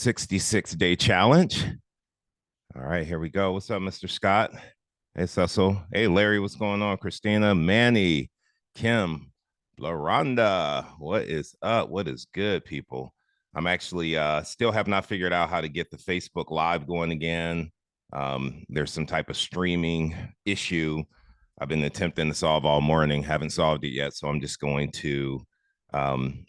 66-day challenge. All right, here we go. What's up, Mr. Scott? Hey, Cecil. Hey, Larry, what's going on? Christina, Manny, Kim, LaRonda. What is up? What is good, people? I'm actually still have not figured out how to get the Facebook Live going again. There's some type of streaming issue I've been attempting to solve all morning, haven't solved it yet. So I'm just going to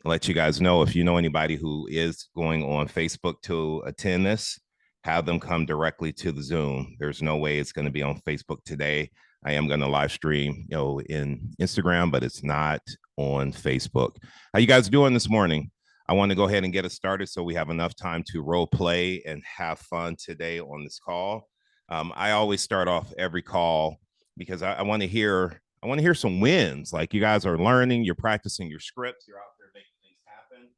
let you guys know if you know anybody who is going on Facebook to attend this, have them come directly to the Zoom. There's no way it's going to be on Facebook today. I am going to live stream, in Instagram, but it's not on Facebook. How you guys doing this morning? I want to go ahead and get us started so we have enough time to role play and have fun today on this call. I always start off every call because I want to hear some wins. Like, you guys are learning, you're practicing your scripts, you're out there making things happen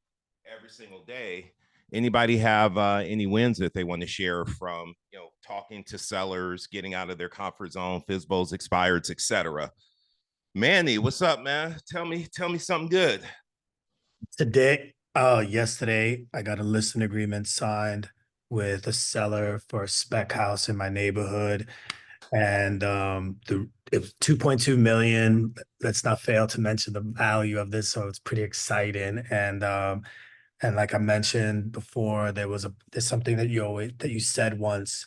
every single day. Anybody have any wins that they want to share from, talking to sellers, getting out of their comfort zone, FSBOs, expireds, etc.? Manny, what's up, man? Tell me something good. Yesterday, I got a listing agreement signed with a seller for a spec house in my neighborhood. And it was 2.2 million. Let's not fail to mention the value of this. So it's pretty exciting. And like I mentioned before, there's something that you said once: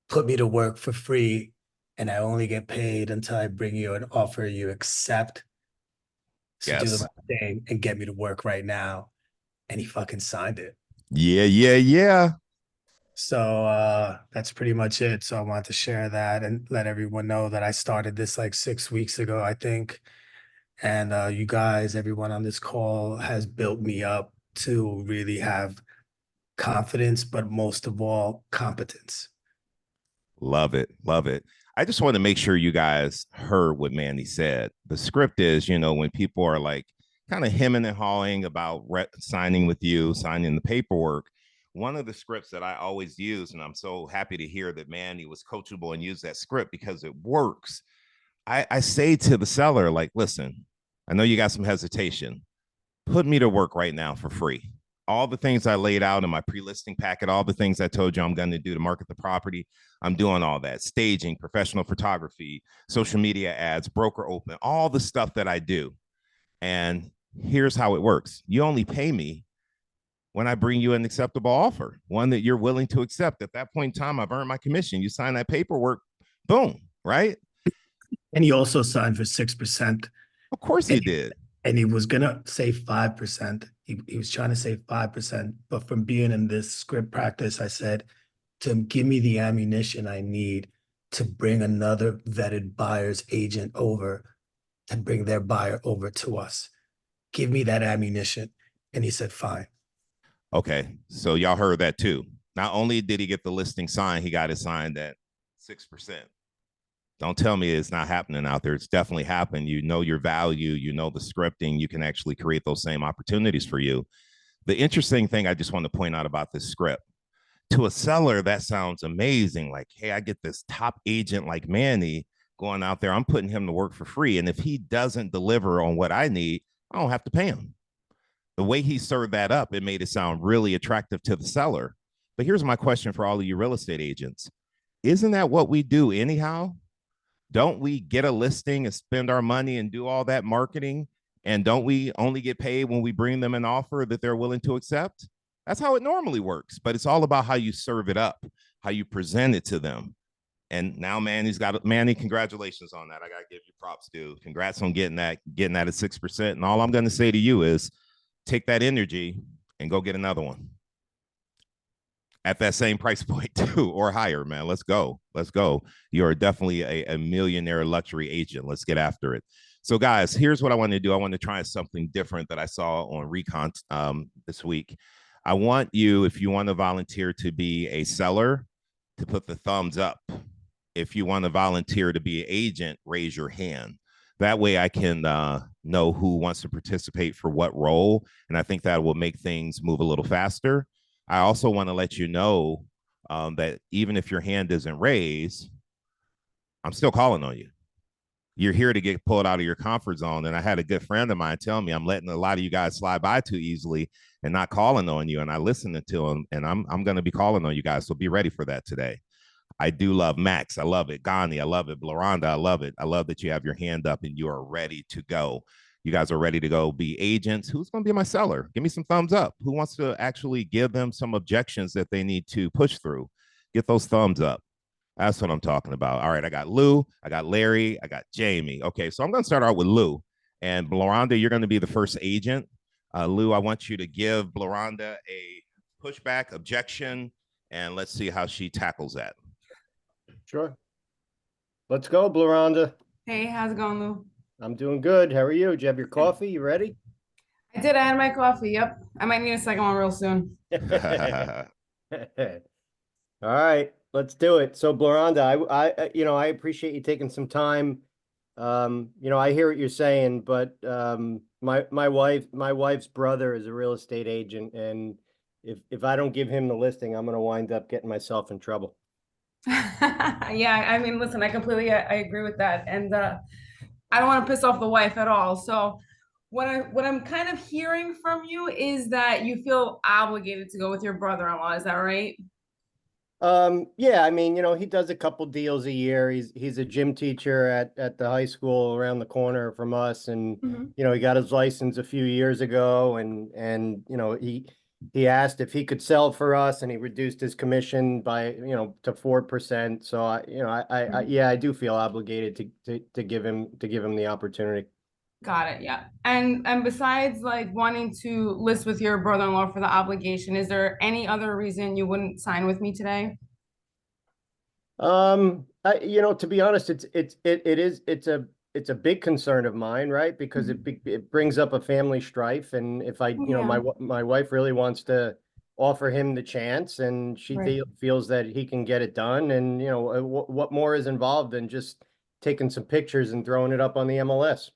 put me to work for free, and I only get paid until I bring you an offer you accept. So do the Yes. right thing and get me to work right now. And he fucking signed it. Yeah. So that's pretty much it. So I want to share that and let everyone know that I started this like 6 weeks ago, I think. And you guys, everyone on this call has built me up to really have confidence, but most of all, competence. Love it. Love it. I just want to make sure you guys heard what Manny said. The script is, when people are like kind of hemming and hawing about signing with you, signing the paperwork, one of the scripts that I always use, and I'm so happy to hear that Manny was coachable and used that script because it works. I say to the seller, like, listen, I know you got some hesitation. Put me to work right now for free. All the things I laid out in my pre-listing packet, all the things I told you I'm going to do to market the property, I'm doing all that. Staging, professional photography, social media ads, broker open, all the stuff that I do. And here's how it works. You only pay me when I bring you an acceptable offer, one that you're willing to accept. At that point in time, I've earned my commission. You sign that paperwork, boom, right? And he also signed for 6%. Of course he did. And he was gonna say 5%. He was trying to say 5%, but from being in this script practice, I said to him, give me the ammunition I need to bring another vetted buyer's agent over to bring their buyer over to us. Give me that ammunition. And he said, fine. Okay, so y'all heard that too. Not only did he get the listing signed, he got it signed at 6%. Don't tell me it's not happening out there. It's definitely happened. You know your value, you know the scripting, you can actually create those same opportunities for you. The interesting thing I just want to point out about this script, to a seller, that sounds amazing. Like, hey, I get this top agent like Manny going out there. I'm putting him to work for free. And if he doesn't deliver on what I need, I don't have to pay him. The way he served that up, it made it sound really attractive to the seller. But here's my question for all of you real estate agents. Isn't that what we do anyhow? Don't we get a listing and spend our money and do all that marketing? And don't we only get paid when we bring them an offer that they're willing to accept? That's how it normally works. But it's all about how you serve it up, how you present it to them. And now Manny, congratulations on that. I gotta give you props, dude. Congrats on getting that at 6%. And all I'm gonna say to you is take that energy and go get another one at that same price point too, or higher, man. Let's go. You're definitely a millionaire luxury agent. Let's get after it. So guys, here's what I want to do. I want to try something different that I saw on Recon this week. I want you, if you want to volunteer to be a seller, to put the thumbs up. If you want to volunteer to be an agent, raise your hand. That way I can know who wants to participate for what role. And I think that will make things move a little faster. I also want to let you know that even if your hand isn't raised, I'm still calling on you. you're here to get pulled out of your comfort zone. And I had a good friend of mine tell me I'm letting a lot of you guys slide by too easily and not calling on you. And I listened to him, and I'm going to be calling on you guys. So be ready for that today. I do love Max. I love it. Gani, I love it. Bloranda, I love it. I love that you have your hand up and you are ready to go. You guys are ready to go be agents. Who's going to be my seller? Give me some thumbs up. Who wants to actually give them some objections that they need to push through? Get those thumbs up. That's what I'm talking about. All right, I got Lou, I got Larry, I got Jamie. Okay, so I'm going to start out with Lou. And Bloranda, you're going to be the first agent. Lou, I want you to give Bloranda a pushback objection, and let's see how she tackles that. Sure. Let's go, Bloranda. Hey, how's it going, Lou? I'm doing good. How are you? Did you have your coffee? You ready? I did. I had my coffee. Yep. I might need a second one real soon. All right, let's do it. So, Bloranda, I appreciate you taking some time. I hear what you're saying, but my wife's brother is a real estate agent, and if I don't give him the listing, I'm gonna wind up getting myself in trouble. Yeah, I mean, listen, I agree with that. And I don't want to piss off the wife at all. So what I'm kind of hearing from you is that you feel obligated to go with your brother-in-law. Is that right? Yeah, I mean, he does a couple deals a year. He's a gym teacher at the high school around the corner from us, and he got his license a few years ago, and he asked if he could sell for us, and he reduced his commission by to 4%. So I do feel obligated to give him the opportunity. Got it. Yeah. And besides like wanting to list with your brother-in-law for the obligation, is there any other reason you wouldn't sign with me today? To be honest, it's a big concern of mine, right? Because it brings up a family strife, and if my wife really wants to offer him the chance, and she feels that he can get it done, and what more is involved than just taking some pictures and throwing it up on the MLS?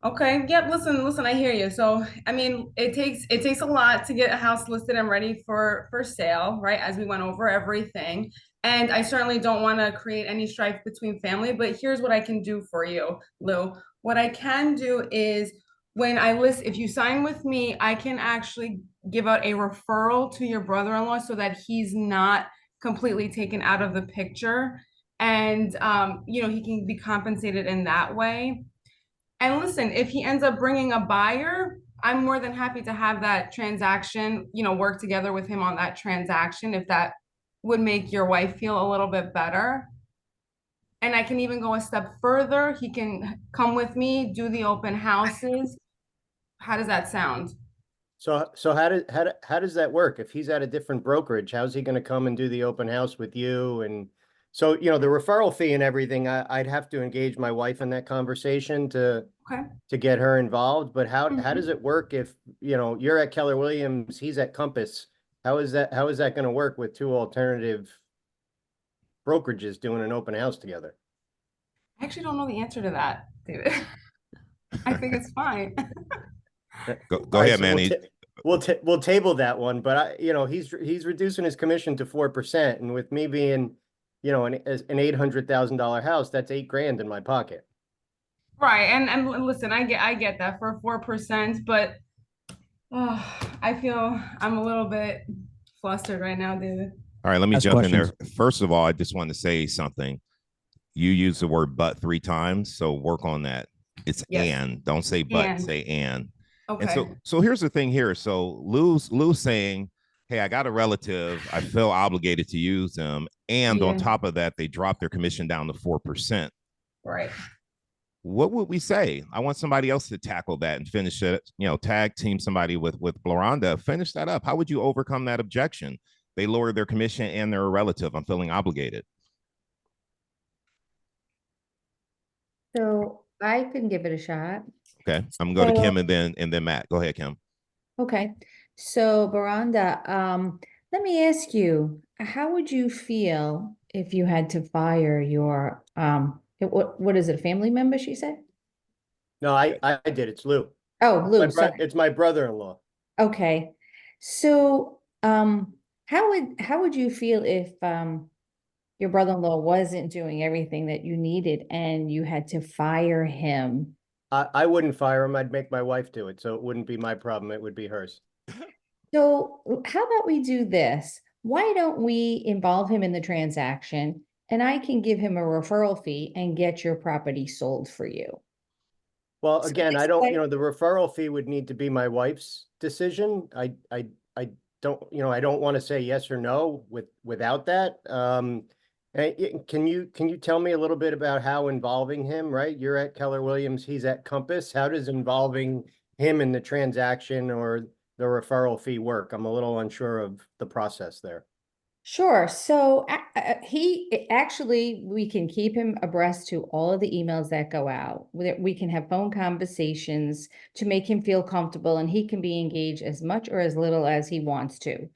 Okay. Yep. Listen, I hear you. So, I mean, it takes a lot to get a house listed and ready for sale, right? As we went over everything. And I certainly don't want to create any strife between family, but here's what I can do for you, Lou. What I can do is if you sign with me, I can actually give out a referral to your brother-in-law so that he's not completely taken out of the picture. And, he can be compensated in that way. And listen, if he ends up bringing a buyer, I'm more than happy to have that transaction, work together with him on that transaction if that would make your wife feel a little bit better. And I can even go a step further. He can come with me, do the open houses. How does that sound? So how does that work? If he's at a different brokerage, how's he going to come and do the open house with you? And so, the referral fee and everything, I'd have to engage my wife in that conversation to get her involved. But how does it work if, you're at Keller Williams, he's at Compass? How is that going to work with two alternative brokerages doing an open house together? I actually don't know the answer to that, David. I think it's fine. Go ahead, man. We'll table that one, but he's reducing his commission to 4%, and with me being an $800,000 house, that's $8,000 in my pocket. Right, and listen, I get that for 4%, but I feel I'm a little bit flustered right now, David. All right, let me jump in there. First of all, I just want to say something. You use the word "but" 3 times, so work on that. It's and. Don't say "but." Say "and." Okay. And so here's the thing here. So Lou's saying, "Hey, I got a relative. I feel obligated to use them, and on top of that, they dropped their commission down to 4%." Right. What would we say? I want somebody else to tackle that and finish it. Tag team somebody with Bloranda. Finish that up. How would you overcome that objection? They lowered their commission and they're a relative. I'm feeling obligated. So I can give it a shot. Okay, I'm going to go to Kim and then Matt. Go ahead, Kim. Okay, so Bloranda, let me ask you, how would you feel if you had to fire your what is it, a family member, she said? No, I did. It's Lou. Oh, Lou, it's my brother-in-law. Okay, so how would you feel if your brother-in-law wasn't doing everything that you needed and you had to fire him. I wouldn't fire him. I'd make my wife do it. So it wouldn't be my problem. It would be hers. So how about we do this? Why don't we involve him in the transaction and I can give him a referral fee and get your property sold for you? Well, So again, this I don't, way- you know, the referral fee would need to be my wife's decision. I don't, you know, I don't want to say yes or no without that. Can you tell me a little bit about how involving him, right? You're at Keller Williams, he's at Compass. How does involving him in the transaction or the referral fee work? I'm a little unsure of the process there. Sure. So actually, we can keep him abreast to all of the emails that go out. We can have phone conversations to make him feel comfortable and he can be engaged as much or as little as he wants to.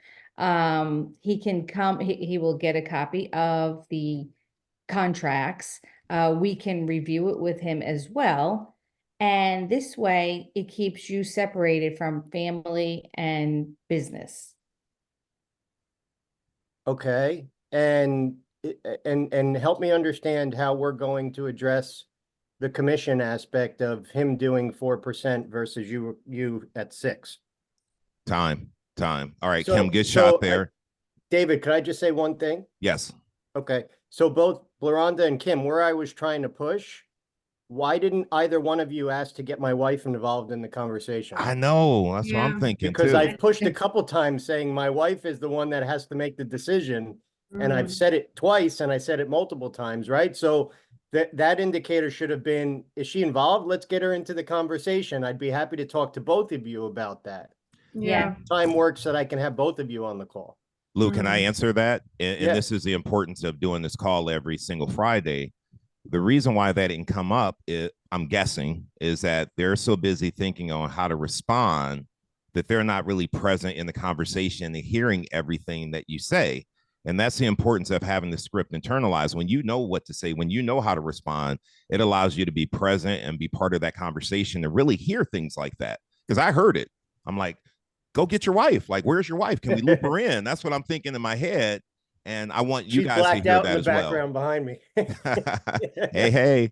He can come, he will get a copy of the contracts. We can review it with him as well. And this way it keeps you separated from family and business. Okay, and and help me understand how we're going to address the commission aspect of him doing 4% versus you at 6. Time. All right, So- Kim, good so shot there. David, could I just say one thing? Yes. Okay, so both Blaranda and Kim, where I was trying to push, why didn't either one of you ask to get my wife involved in the conversation? I know. That's what I'm Yeah. thinking Because too. I've pushed a couple times saying my wife is the one that has to make the decision. And I've Mm. said it twice and I said it multiple times, right? So that indicator should have been, is she involved? Let's get her into the conversation. I'd be happy to talk to both of you about that. Yeah. Time works that I can have both of you on the call. Lou, can I Mhm. answer that? And Yeah. this is the importance of doing this call every single Friday. The reason why that didn't come up, I'm guessing, is that they're so busy thinking on how to respond that they're not really present in the conversation and hearing everything that you say. And that's the importance of having the script internalized. When you know what to say, when you know how to respond, it allows you to be present and be part of that conversation and really hear things like that. Because I heard it. I'm like, go get your wife. Like, where's your wife? Can we loop her in? That's what I'm thinking in my head. And I want you She's guys to blacked hear out in that the as well. background behind me. Hey.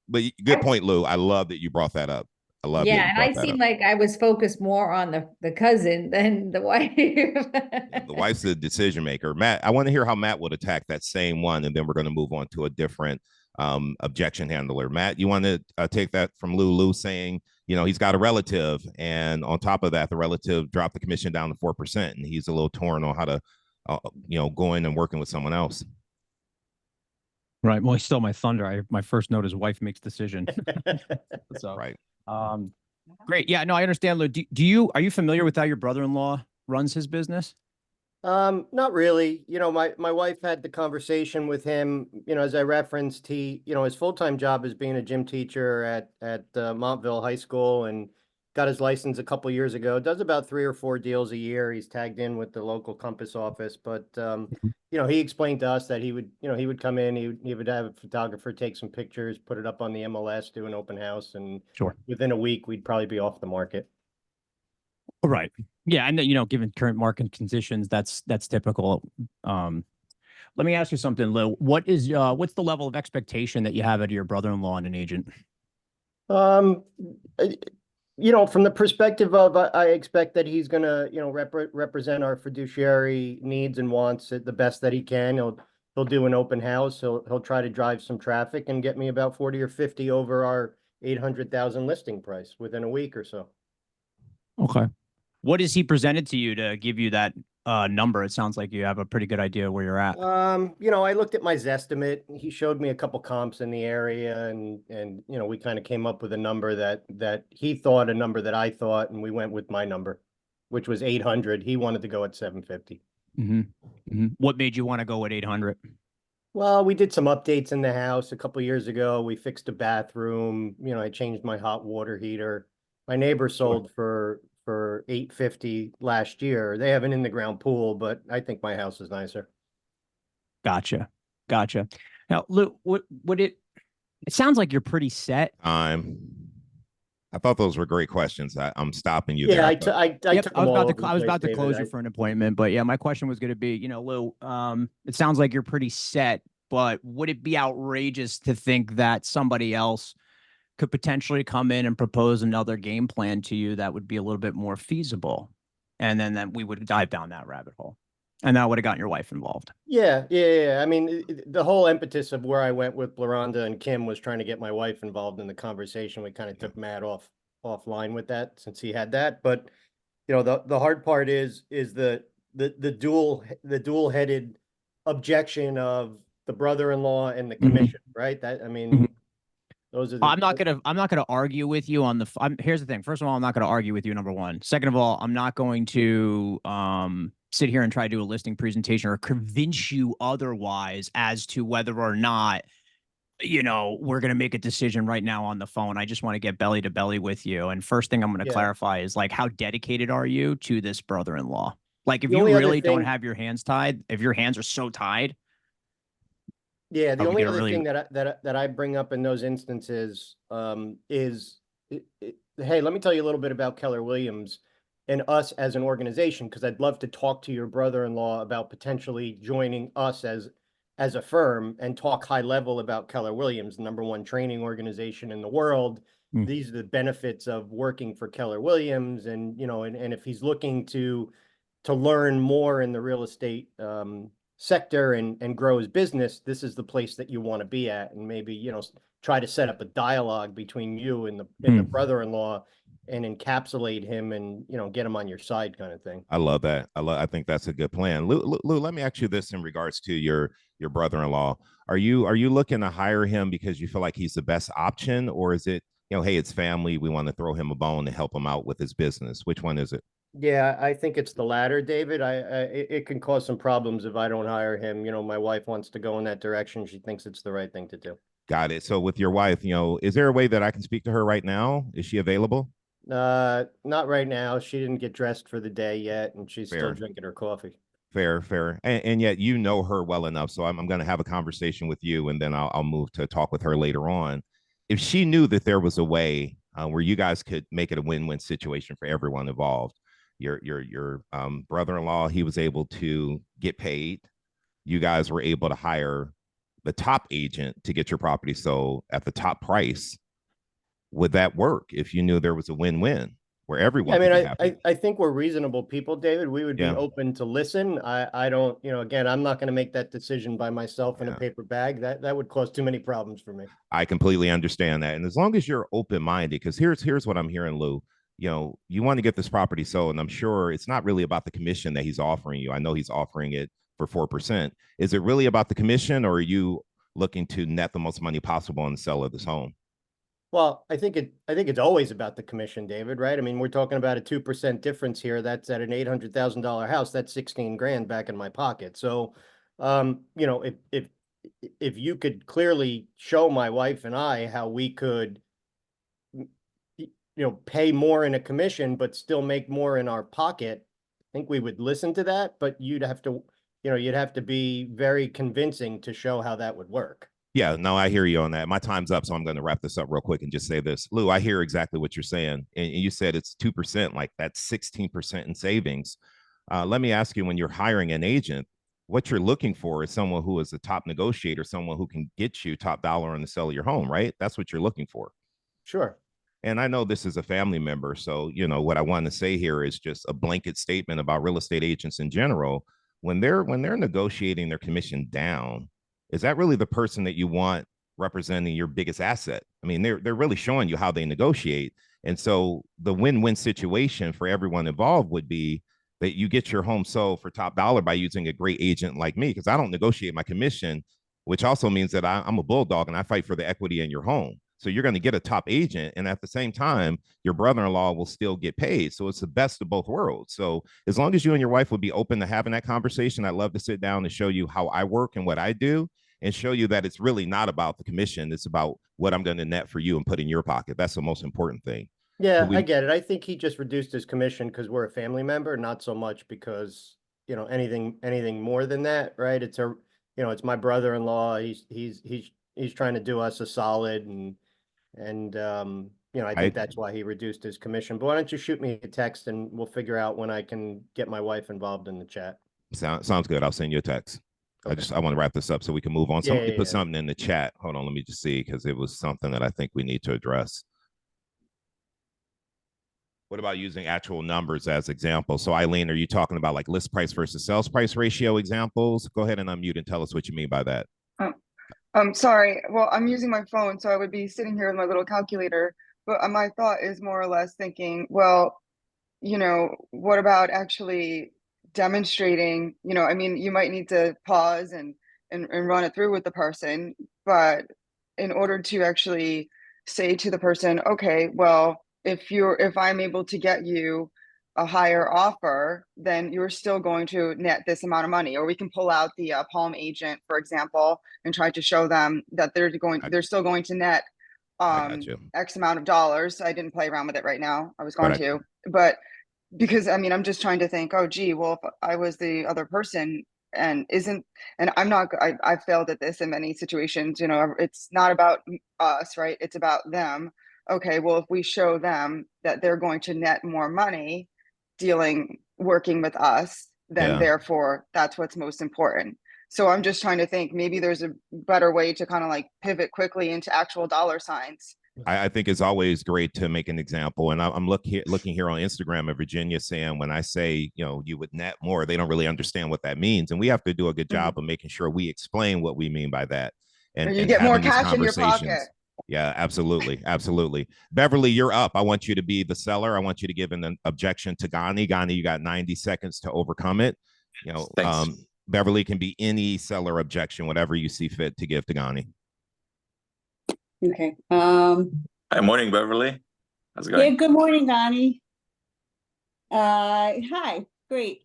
But good point, Lou. I love that you brought that up. I love that Yeah, you and brought I that seem up. like I was focused more on the cousin than the wife. The wife's the decision maker. Matt, I want to hear how Matt would attack that same one, and then we're going to move on to a different objection handler. Matt, you want to take that from Lou? Lou saying, you know, he's got a relative, and on top of that, the relative dropped the commission down to 4%, and he's a little torn on how to, go in and working with someone else. Right. Well, he stole my thunder. My first note is wife makes decision. So, Right. great. Yeah, no, I understand, Lou. Are you familiar with how your brother-in-law runs his business? Not really. You know, my wife had the conversation with him, you know, as I referenced, his full-time job is being a gym teacher at Montville High School and got his license a couple years ago. Does about 3 or 4 deals a year. He's tagged in with the local Compass office, but he explained to us that he would come in, he would have a photographer take some pictures, put it up on the MLS, do an open house, and Sure. within a week we'd probably be off the market. Right. Yeah, and given current market conditions, that's typical. Let me ask you something, Lou. What's the level of expectation that you have out of your brother-in-law and an agent? From the perspective of, I expect that he's gonna, represent our fiduciary needs and wants it the best that he can. He'll do an open house. He'll try to drive some traffic and get me about 40 or 50 over our 800,000 listing price within a week or so. Okay. What has he presented to you to give you that number? It sounds like you have a pretty good idea where you're at. I looked at my Zestimate. He showed me a couple comps in the area and we kind of came up with a number that he thought, a number that I thought, and we went with my number, which was 800. He wanted to go at 750. Mm-hmm. Mm-hmm. What made you want to go at 800? Well, we did some updates in the house a couple years ago. We fixed a bathroom. I changed my hot water heater. My neighbor sold for 850 last year. They have an in-the-ground pool, but I think my house is nicer. Gotcha. Now, Lou, it sounds like you're pretty set. I thought those were great questions. I'm stopping you Yeah, there. I thought- Yep, took I was them all about over to the I was place, about to David. close you for an appointment, but yeah, my question was going to be, Lou, it sounds like you're pretty set, but would it be outrageous to think that somebody else could potentially come in and propose another game plan to you that would be a little bit more feasible? And then we would dive down that rabbit hole. And that would have gotten your wife involved. Yeah. I mean, the whole impetus of where I went with Laronda and Kim was trying to get my wife involved in the conversation. We kind of took Matt offline with that since he had that. But the hard part is the dual-headed objection of the brother-in-law and the Mhm. commission, right? That I mean, Mhm. those are the I'm not gonna argue with you on here's the thing. First of all, I'm not gonna argue with you, number one. Second of all, I'm not going to sit here and try to do a listing presentation or convince you otherwise as to whether or not we're gonna make a decision right now on the phone. I just want to get belly to belly with you. And first thing I'm gonna Yeah. clarify is like, how dedicated are you to this brother-in-law? Like, if The you only other really don't thing- have your hands tied, if your hands are so tied, Yeah, the are we only gonna other really- thing that I bring up in those instances is, hey, let me tell you a little bit about Keller Williams and us as an organization, because I'd love to talk to your brother-in-law about potentially joining us as a firm and talk high level about Keller Williams, #1 training organization in the world. Hmm. These are the benefits of working for Keller Williams, and and if he's looking to learn more in the real estate sector and grow his business, this is the place that you want to be at. And maybe, try to set up a dialogue between you and the brother-in-law and encapsulate him and, get him on your side kind of thing. I love that. I think that's a good plan. Lou, let me ask you this in regards to your brother-in-law. Are you looking to hire him because you feel like he's the best option, or is it, hey, it's family, we want to throw him a bone and help him out with his business? Which one is it? Yeah, I think it's the latter, David. It can cause some problems if I don't hire him. My wife wants to go in that direction. She thinks it's the right thing to do. Got it. So with your wife, is there a way that I can speak to her right now? Is she available? Not right now. She didn't get dressed for the day yet, and she's still Fair. drinking her coffee. Fair. And yet you know her well enough. So I'm going to have a conversation with you, and then I'll move to talk with her later on. If she knew that there was a way where you guys could make it a win-win situation for everyone involved, your brother-in-law, he was able to get paid. You guys were able to hire the top agent to get your property sold at the top price. Would that work if you knew there was a win-win where everyone I mean, could be happy? I think we're reasonable people, David. We would be Yeah. open to listen. I don't, again, I'm not going to make that decision by myself in a Yeah. paper bag. That would cause too many problems for me. I completely understand that. And as long as you're open-minded, because here's what I'm hearing, Lou. You want to get this property sold, and I'm sure it's not really about the commission that he's offering you. I know he's offering it for 4%. Is it really about the commission, or are you looking to net the most money possible on the sale of this home? Well, I think it's always about the commission, David, right? I mean, we're talking about a 2% difference here. That's at an $800,000 house. That's 16 grand back in my pocket. So, if you could clearly show my wife and I how we could, pay more in a commission, but still make more in our pocket, I think we would listen to that, but you'd have to be very convincing to show how that would work. Yeah, no, I hear you on that. My time's up, so I'm going to wrap this up real quick and just say this. Lou, I hear exactly what you're saying. And you said it's 2%, like that's 16% in savings. Let me ask you, when you're hiring an agent, what you're looking for is someone who is a top negotiator, someone who can get you top dollar on the sale of your home, right? That's what you're looking for. Sure. And I know this is a family member. So, what I want to say here is just a blanket statement about real estate agents in general. When they're negotiating their commission down, is that really the person that you want representing your biggest asset? I mean, they're really showing you how they negotiate. And so the win-win situation for everyone involved would be that you get your home sold for top dollar by using a great agent like me, because I don't negotiate my commission, which also means that I'm a bulldog and I fight for the equity in your home. So you're going to get a top agent, and at the same time, your brother-in-law will still get paid. So it's the best of both worlds. So as long as you and your wife would be open to having that conversation, I'd love to sit down and show you how I work and what I do, and show you that it's really not about the commission. It's about what I'm going to net for you and put in your pocket. That's the most important thing. Yeah, I get it. I think he just reduced his commission because we're a family member, not so much because, anything more than that, right? It's my brother-in-law. He's trying to do us a solid, and you know, I think that's why he reduced his commission. But why don't you shoot me a text and we'll figure out when I can get my wife involved in the chat. Sounds good. I'll send you a text. Okay. I want to wrap this up so we can move on. Yeah, Somebody yeah, put yeah. something in the chat. Hold on, let me just see, because it was something that I think we need to address. What about using actual numbers as examples? So Eileen, are you talking about like list price versus sales price ratio examples? Go ahead and unmute and tell us what you mean by that. Sorry. Well, I'm using my phone, so I would be sitting here with my little calculator. But my thought is more or less thinking, well, you know, what about actually demonstrating, you know, I mean, you might need to pause and run it through with the person, but in order to actually say to the person, okay, well, if I'm able to get you a higher offer, then you're still going to net this amount of money. Or we can pull out the Palm agent, for example, and try to show them that they're still going to net I got you. X amount of dollars. I didn't play around with it right now. I was going Right. to, but because I mean, I'm just trying to think, oh, gee, well, if I was the other person and I'm not, I failed at this in many situations, you know, it's not about us, right? It's about them. Okay, well, if we show them that they're going to net more money working with us, then Yeah. therefore that's what's most important. So I'm just trying to think maybe there's a better way to kind of like pivot quickly into actual dollar signs. I think it's always great to make an example. And I'm looking here on Instagram at Virginia saying, when I say, you know, you would net more, they don't really understand what that means. And we have to do a good job of making sure we explain what we mean by that. And you get more having these cash in your pocket. conversations. Yeah, absolutely. Absolutely. Beverly, you're up. I want you to be the seller. I want you to give an objection to Gani. Gani, you got 90 seconds to overcome it. You know, Thanks. Beverly can be any seller objection, whatever you see fit to give to Gani. Okay. Hi, morning, Beverly. How's it going? Yeah, good morning, Donnie. Hi, great.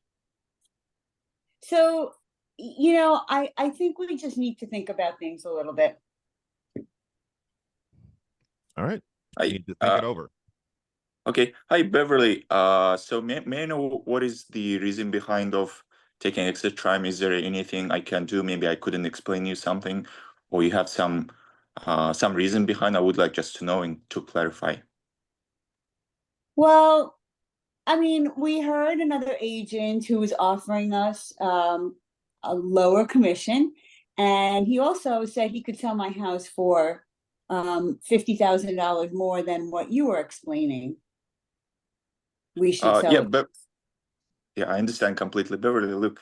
So, you know, I think we just need to think about things a little bit. All right. I You need to think it over. Okay. Hi, Beverly. So may I know what is the reason behind of taking extra time? Is there anything I can do? Maybe I couldn't explain you something, or you have some reason behind. I would like just to know and to clarify. Well, I mean, we heard another agent who was offering us a lower commission, and he also said he could sell my house for $50,000 more than what you were explaining. We should sell Yeah, it. but yeah, I understand completely, Beverly. Look,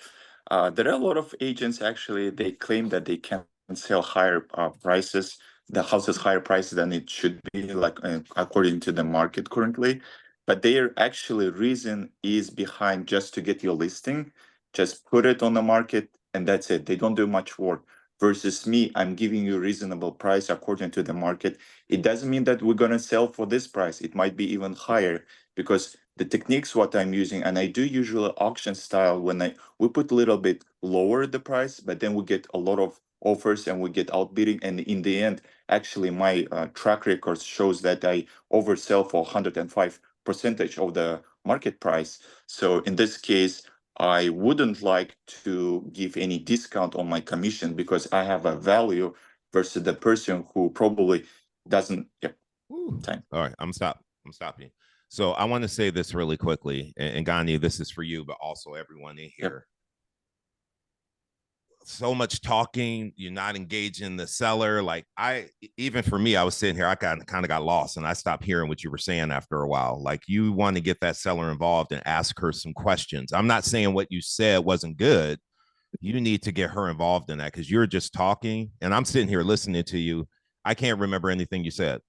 there are a lot of agents actually. They claim that they can sell higher prices, the houses higher prices than it should be, like according to the market currently. But their actually reason is behind just to get your listing, just put it on the market, and that's it. They don't do much work. Versus me, I'm giving you a reasonable price according to the market. It doesn't mean that we're gonna sell for this price. It might be even higher, because the techniques what I'm using, and I do usually auction style when we put a little bit lower the price, but then we get a lot of offers and we get outbidding, and in the end, actually my track record shows that I oversell for 105% of the market price. So in this case, I wouldn't like to give any discount on my commission because I have a value versus the person who probably doesn't. Yeah. Time. All right, I'm stopping. So I want to say this really quickly, and Gani, this is for you, but also everyone in here. So much talking, you're not engaging the seller. Like even for me, I was sitting here, I kind of got lost, and I stopped hearing what you were saying after a while. Like, you want to get that seller involved and ask her some questions. I'm not saying what you said wasn't good. You need to get her involved in that, because you're just talking, and I'm sitting here listening to you. I can't remember anything you said.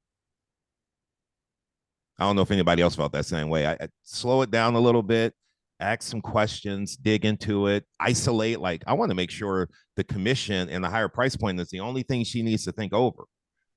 I don't know if anybody else felt that same way. I slow it down a little bit, ask some questions, dig into it, isolate. Like, I want to make sure the commission and the higher price point is the only thing she needs to think over.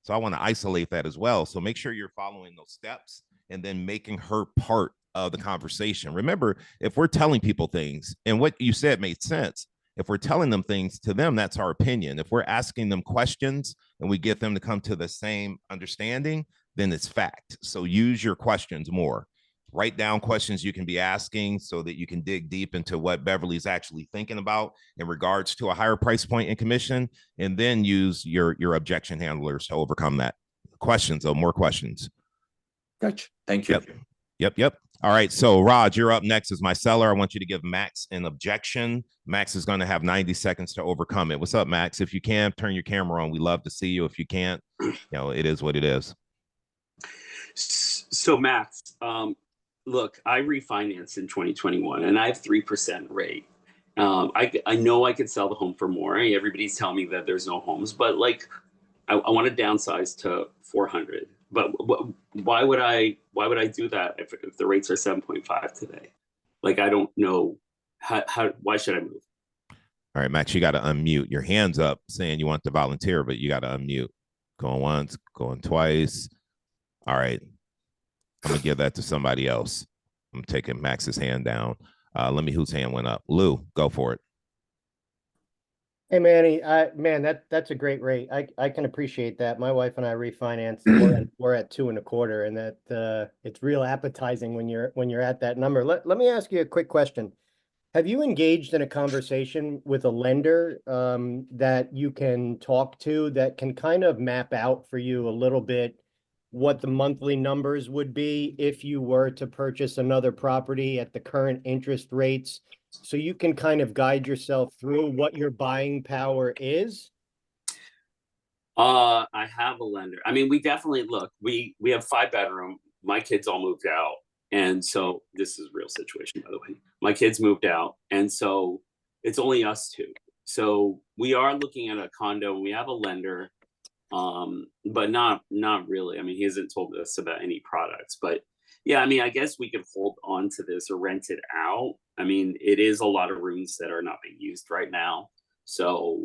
So I want to isolate that as well. So make sure you're following those steps and then making her part of the conversation. Remember, if we're telling people things, and what you said made sense, if we're telling them things, to them, that's our opinion. If we're asking them questions and we get them to come to the same understanding, then it's fact. So use your questions more. Write down questions you can be asking so that you can dig deep into what Beverly's actually thinking about in regards to a higher price point and commission, and then use your objection handlers to overcome that. Questions, though, more questions. Gotcha. Thank you. Yep. All right. So Raj, you're up next as my seller. I want you to give Max an objection. Max is going to have 90 seconds to overcome it. What's up, Max? If you can, turn your camera on. We love to see you. If you can't, it is what it is. So Max, look, I refinanced in 2021 and I have 3% rate. I know I could sell the home for more. Everybody's telling me that there's no homes, but like, I want to downsize to 400. But why would I do that if the rates are 7.5 today? Like, I don't know why should I move? All right, Max, you got to unmute. Your hands up saying you want to volunteer, but you got to unmute. Going once, going twice. All right. I'm going to give that to somebody else. I'm taking Max's hand down. Let me, whose hand went up? Lou, go for it. Hey Manny, man, that's a great rate. I can appreciate that. My wife and I refinanced. We're at 2.25, and that it's real appetizing when you're at that number. Let me ask you a quick question. Have you engaged in a conversation with a lender that you can talk to that can kind of map out for you a little bit what the monthly numbers would be if you were to purchase another property at the current interest rates? So you can kind of guide yourself through what your buying power is? I have a lender. I mean, we definitely look, we have 5-bedroom. My kids all moved out. And so this is a real situation, by the way. My kids moved out. And so it's only us two. So we are looking at a condo and we have a lender, but not really. I mean, he hasn't told us about any products, but yeah, I mean, I guess we could hold on to this or rent it out. I mean, it is a lot of rooms that are not being used right now. So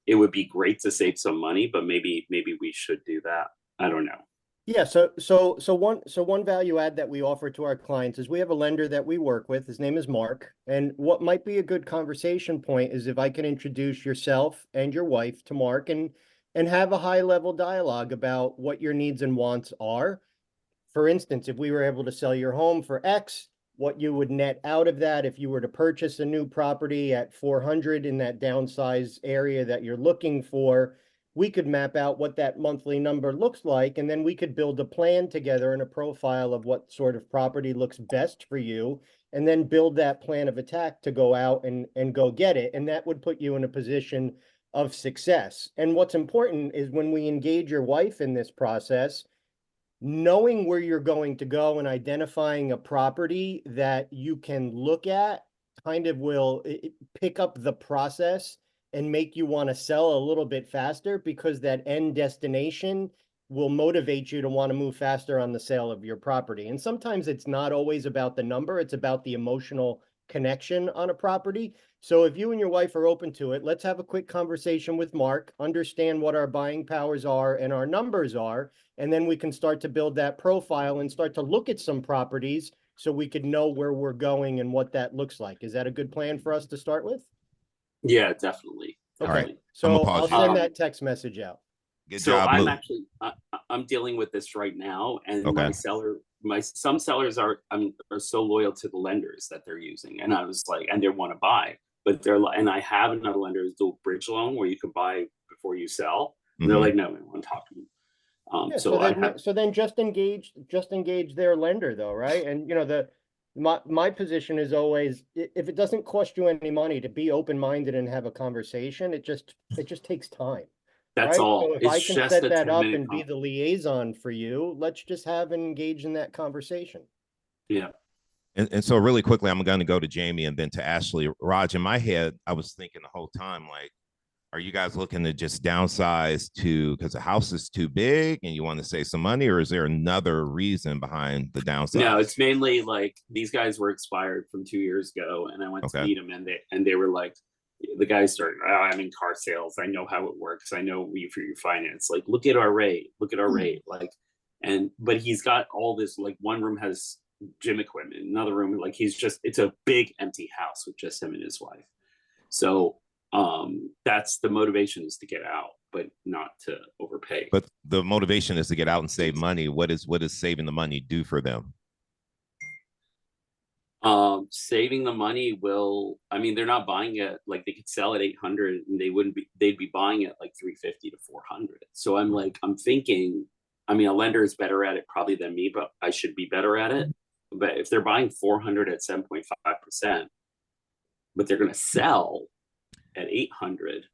it would be great to save some money, but maybe we should do that. I don't know. Yeah, so one value add that we offer to our clients is we have a lender that we work with. His name is Mark. And what might be a good conversation point is if I can introduce yourself and your wife to Mark and have a high level dialogue about what your needs and wants are. For instance, if we were able to sell your home for X, what you would net out of that if you were to purchase a new property at 400 in that downsized area that you're looking for, we could map out what that monthly number looks like, and then we could build a plan together and a profile of what sort of property looks best for you, and then build that plan of attack to go out and go get it. And that would put you in a position of success. And what's important is when we engage your wife in this process, knowing where you're going to go and identifying a property that you can look at kind of will pick up the process and make you want to sell a little bit faster, because that end destination will motivate you to want to move faster on the sale of your property. And sometimes it's not always about the number, it's about the emotional connection on a property. So if you and your wife are open to it, let's have a quick conversation with Mark, understand what our buying powers are and our numbers are, and then we can start to build that profile and start to look at some properties so we could know where we're going and what that looks like. Is that a good plan for us to start with? Yeah, definitely. All right. So I'm I'll gonna send that text message out. Good So job, I'm Lou. actually I'm dealing with this right now, and Okay. some sellers are so loyal to the lenders that they're using, and I was like, and they want to buy, but and I have another lender who's dual bridge loan where you can buy before you sell. And they're Mhm. like, no, we don't want to talk to me. Yeah, So so then just engage their lender though, right? And my position is always, if it doesn't cost you any money to be open-minded and have a conversation, it just takes time. that's Right? all. So if It's I can just set a that up 10-minute and be the liaison for you, let's just have and engage in that conversation. Yeah. And so really quickly, I'm going to go to Jamie and then to Ashley. Raj, in my head, I was thinking the whole time, like, are you guys looking to just downsize because the house is too big and you want to save some money, or is there another reason behind the downside? No, it's mainly like these guys were expired from 2 years ago, and I went to meet them, and they were like, the guys started, I'm in car sales, I know how it works, I know we for your finance, like look at our rate, like, but he's got all this, like one room has gym equipment, another room, like it's a big empty house with just him and his wife. So that's the motivation, is to get out, but not to overpay. But the motivation is to get out and save money. What is saving the money do for them? Saving the money they're not buying it, like they could sell at 800 and they'd be buying it like 350 to 400. So I'm thinking I mean, a lender is better at it probably than me, but I should be better at it. But if they're buying 400 at 7.5%, but they're going to sell at 800.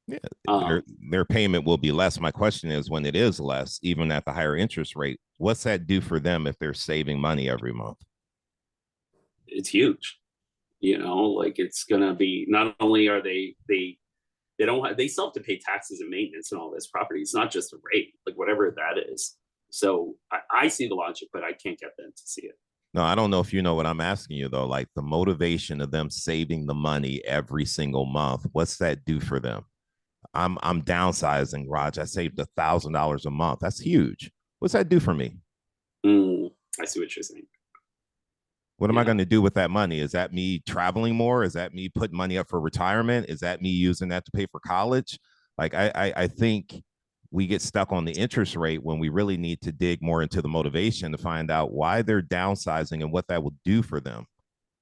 Yeah, Um, their payment will be less. My question is, when it is less, even at the higher interest rate, what's that do for them if they're saving money every month? it's huge. You know, like it's gonna be, not only are they don't have, they still have to pay taxes and maintenance and all this property. It's not just a rate, like whatever that is. So I see the logic, but I can't get them to see it. No, I don't know if you know what I'm asking you though. Like the motivation of them saving the money every single month, what's that do for them? I'm downsizing, Raj. I saved $1,000 a month. That's huge. What's that do for me? I see what you're saying. What am I Yeah. going to do with that money? Is that me traveling more? Is that me putting money up for retirement? Is that me using that to pay for college? Like I think we get stuck on the interest rate when we really need to dig more into the motivation to find out why they're downsizing and what that will do for them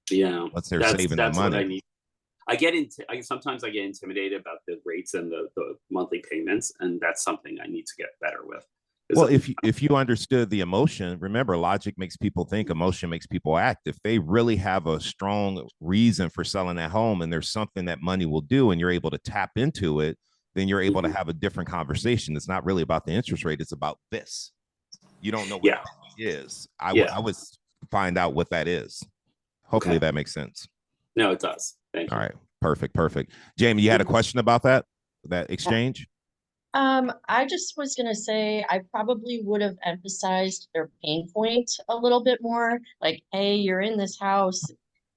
Yeah, once they're saving the that's what I money. need. Sometimes I get intimidated about the rates and the monthly payments, and that's something I need to get better with. Well, if you understood the emotion, remember, logic makes people think, emotion makes people act. If they really have a strong reason for selling that home and there's something that money will do and you're able to tap into it, then you're able to have a different conversation. It's not really about the interest rate. It's about this. You don't know what Yeah. that is. I Yeah. would find out what that is. Hopefully Okay. that makes sense. No, it does. Thank you. All right. Perfect. Jamie, you had a question about that exchange? I just was gonna say I probably would have emphasized their pain point a little bit more. Like, hey, you're in this house,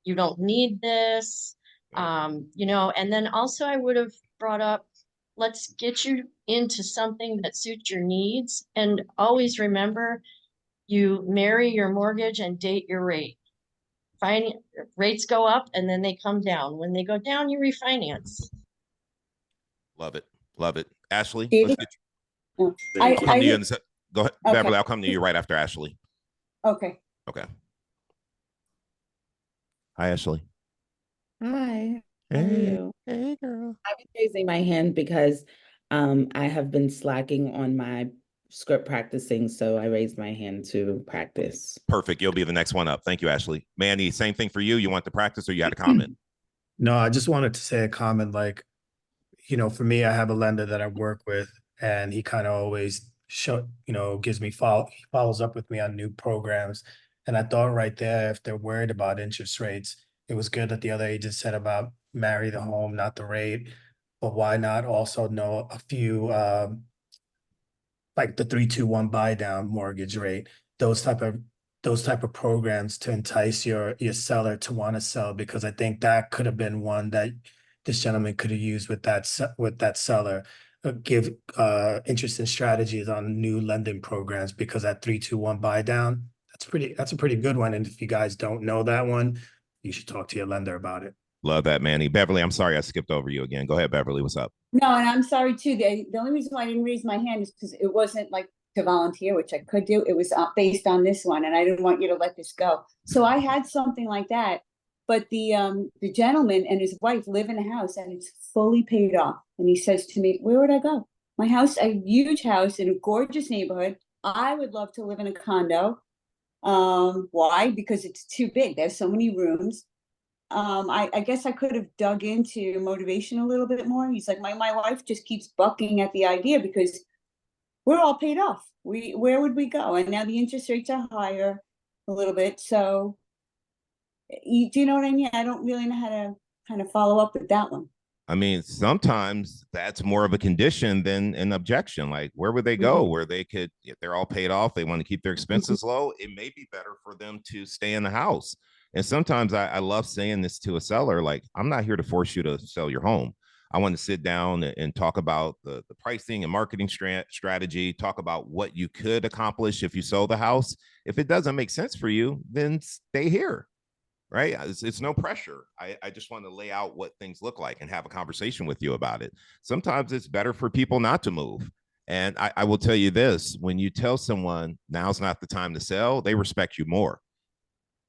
you don't need this. You know, and then also I would have brought up, let's get you into something that suits your needs. And always remember, you marry your mortgage and date your rate. Rates go up and then they come down. When they go down, you refinance. Love it. Ashley, Did let's it? get Oh, you. I- I'll come I to you did- in a sec. Go ahead, Okay. Beverly. I'll come to you right after Ashley. Okay. Okay. Hi, Ashley. Hi, how are you? Hey, girl. I've been raising my hand because I have been slacking on my script practicing, so I raised my hand to practice. Perfect. You'll be the next one up. Thank you, Ashley. Manny, same thing for you. You want to practice or you had a comment? No, I just wanted to say a comment like, you know, for me, I have a lender that I work with and he kind of always gives me he follows up with me on new programs. And I thought right there, if they're worried about interest rates, it was good that the other agent said about marry the home, not the rate. But why not also know a few, like the 3-2-1 buy down mortgage rate, those type of programs to entice your seller to want to sell, because I think that could have been one that this gentleman could have used with that seller. Give interesting strategies on new lending programs, because that 3-2-1 buy down, that's a pretty good one. And if you guys don't know that one, you should talk to your lender about it. Love that, Manny. Beverly, I'm sorry I skipped over you again. Go ahead, Beverly. What's up? No, and I'm sorry too. The only reason why I didn't raise my hand is because it wasn't like to volunteer, which I could do. It was based on this one, and I didn't want you to let this go. So I had something like that, but the gentleman and his wife live in a house and it's fully paid off. And he says to me, "Where would I go? My house, a huge house in a gorgeous neighborhood. I would love to live in a condo. Why? Because it's too big. There's so many rooms." I guess I could have dug into motivation a little bit more. He's like, my wife just keeps bucking at the idea because we're all paid off. Where would we go? And now the interest rates are higher a little bit. So do you know what I mean? I don't really know how to kind of follow up with that one. I mean, sometimes that's more of a condition than an objection. Like, where would they go? Where they could, if they're all paid off, they want to keep their expenses low. It may be better for them to stay in the house. And sometimes I love saying this to a seller, like, I'm not here to force you to sell your home. I want to sit down and talk about the pricing and marketing strategy, talk about what you could accomplish if you sold the house. If it doesn't make sense for you, then stay here, right? It's no pressure. I just want to lay out what things look like and have a conversation with you about it. Sometimes it's better for people not to move. And I will tell you this, when you tell someone now's not the time to sell, they respect you more.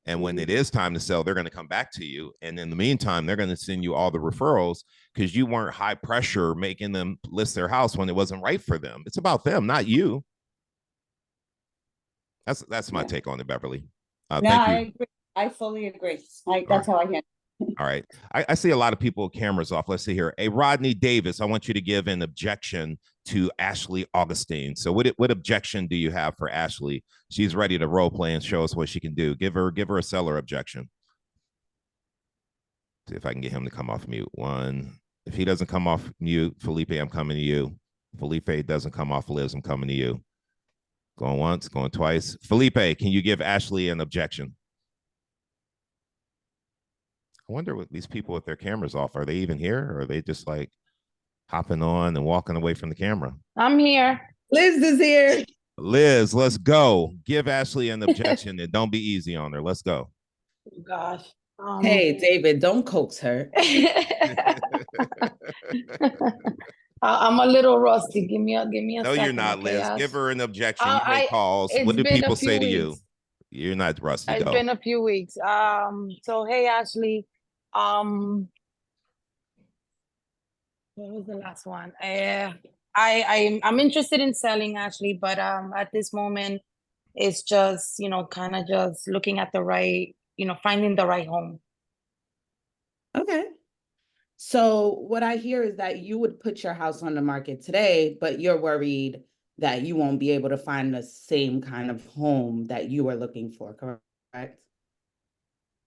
And when it is time to sell, they're going to come back to you. And in the meantime, they're going to send you all the referrals because you weren't high pressure making them list their house when it wasn't right for them. It's about them, not you. That's my Yeah. take on it, Beverly. No, Thank I you. agree. I fully agree. All That's right. how I handle. All right. I see a lot of people with cameras off. Let's see here. Hey, Rodney Davis, I want you to give an objection to Ashley Augustine. So what objection do you have for Ashley? She's ready to role play and show us what she can do. Give her a seller objection. See if I can get him to come off mute. One. If he doesn't come off mute, Felipe, I'm coming to you. Felipe doesn't come off, Liz, I'm coming to you. Going once, going twice. Felipe, can you give Ashley an objection? I wonder what these people with their cameras off, are they even here? Or are they just like hopping on and walking away from the camera? I'm here. Liz is here. Liz, let's go. Give Ashley an objection and don't be easy on her. Let's go. Gosh. Hey, David, don't coax her. I'm a little rusty. Give me a No, second. you're not, okay, Liz. Ash? Give her an objection. You I- make calls. it's What do been a people few say to you? weeks. You're not rusty. It's Go. been a few weeks. So hey, Ashley. What was the last one? I'm interested in selling, Ashley, but at this moment, it's just, kind of just looking at the right, finding the right home. Okay. So what I hear is that you would put your house on the market today, but you're worried that you won't be able to find the same kind of home that you are looking for, correct?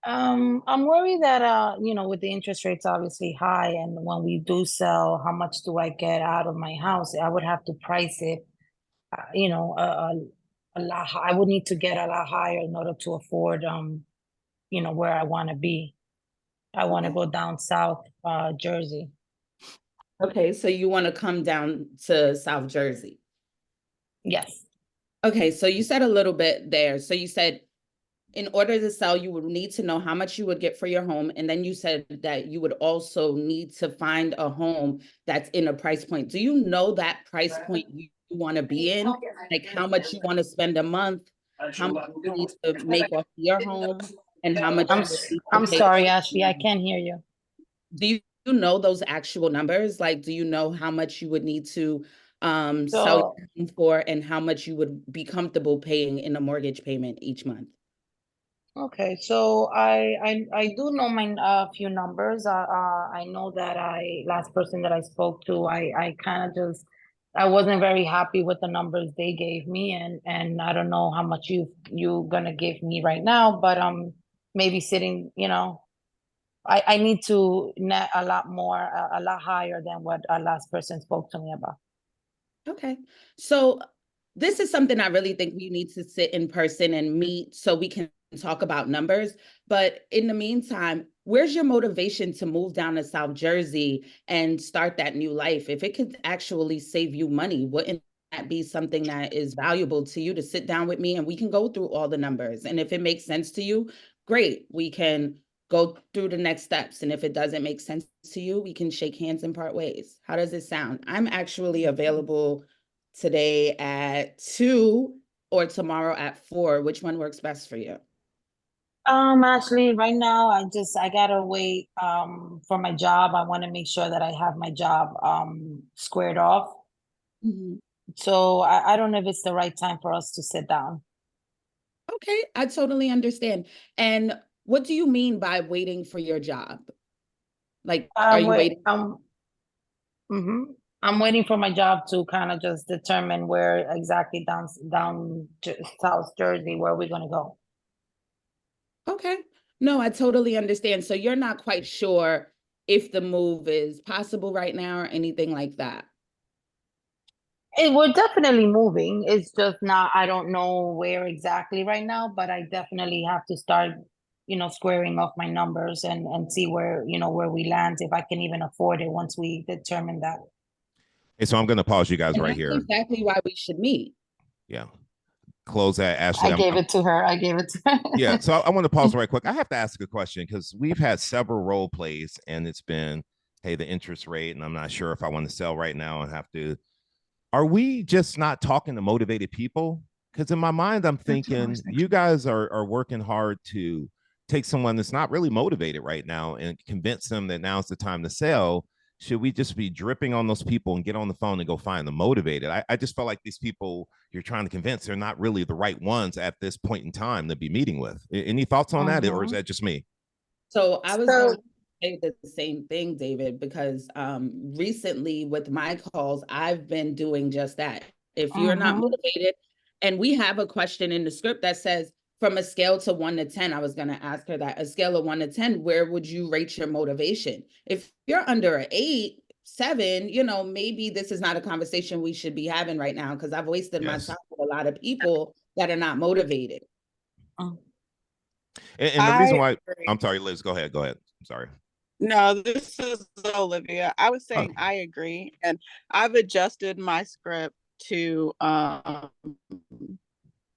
I'm worried that with the interest rates obviously high, and when we do sell, how much do I get out of my house? I would have to price it, a lot. I would need to get a lot higher in order to afford, where I want to be. I want to go down South Jersey. Okay, so you want to come down to South Jersey. Yes. Okay, so you said a little bit there. So you said in order to sell, you would need to know how much you would get for your home. And then you said that you would also need to find a home that's in a price point. Do you know that price point you want to be in? Like how much you want to spend a month, how much you need to make off your home, and how much I'm sorry, Ashley, I can't hear you. Do you know those actual numbers? Like, do you know how much you would need to sell your home for, and how much you would be comfortable paying in a mortgage payment each month? Okay, so I do know my few numbers. I know that last person that I spoke to, I kind of just I wasn't very happy with the numbers they gave me, and I don't know how much you gonna give me right now, but maybe sitting, I need to net a lot more, a lot higher than what our last person spoke to me about. Okay, so this is something I really think we need to sit in person and meet so we can talk about numbers. But in the meantime, where's your motivation to move down to South Jersey and start that new life? If it could actually save you money, wouldn't that be something that is valuable to you to sit down with me and we can go through all the numbers? And if it makes sense to you, great, we can go through the next steps. And if it doesn't make sense to you, we can shake hands and part ways. How does it sound? I'm actually available today at 2 or tomorrow at 4. Which one works best for you? Ashley, right now I gotta wait for my job. I want to make sure that I have my job squared off. So I don't know if it's the right time for us to sit down. Okay, I totally understand. And what do you mean by waiting for your job? Like, are you waiting? I'm waiting for my job to kind of just determine where exactly down South Jersey, where we're gonna go. Okay. No, I totally understand. So you're not quite sure if the move is possible right now or anything like that. We're definitely moving. It's just not, I don't know where exactly right now, but I definitely have to start, squaring off my numbers and see where, where we land, if I can even afford it once we determine that. Hey, so I'm going to pause you guys And right that's here. exactly why we should meet. Yeah. Close that, Ashley. I gave it to her. Yeah. So I want to pause right quick. I have to ask a question because we've had several role plays and it's been, hey, the interest rate, and I'm not sure if I want to sell right now and have to. Are we just not talking to motivated people? Because in my mind, I'm thinking you guys are working hard to take someone that's not really motivated right now and convince them that now's the time to sell. should we just be dripping on those people and get on the phone and go find them motivated? I just felt like these people you're trying to convince, they're not really the right ones at this point in time to be meeting with. Any thoughts on that, or is that just me? So I was So- going to say the same thing, David, because recently with my calls, I've been doing just that. If you're not motivated, and we have a question in the script that says, from a scale to 1 to 10, I was going to ask her that, a scale of 1 to 10, where would you rate your motivation? If you're under an 8, 7, you know, maybe this is not a conversation we should be having right now, because I've wasted my time with a lot of people that are not motivated. And the reason why, I'm sorry, Liz, go ahead. I'm sorry. No, this is Olivia. I was saying I agree, and I've adjusted my script to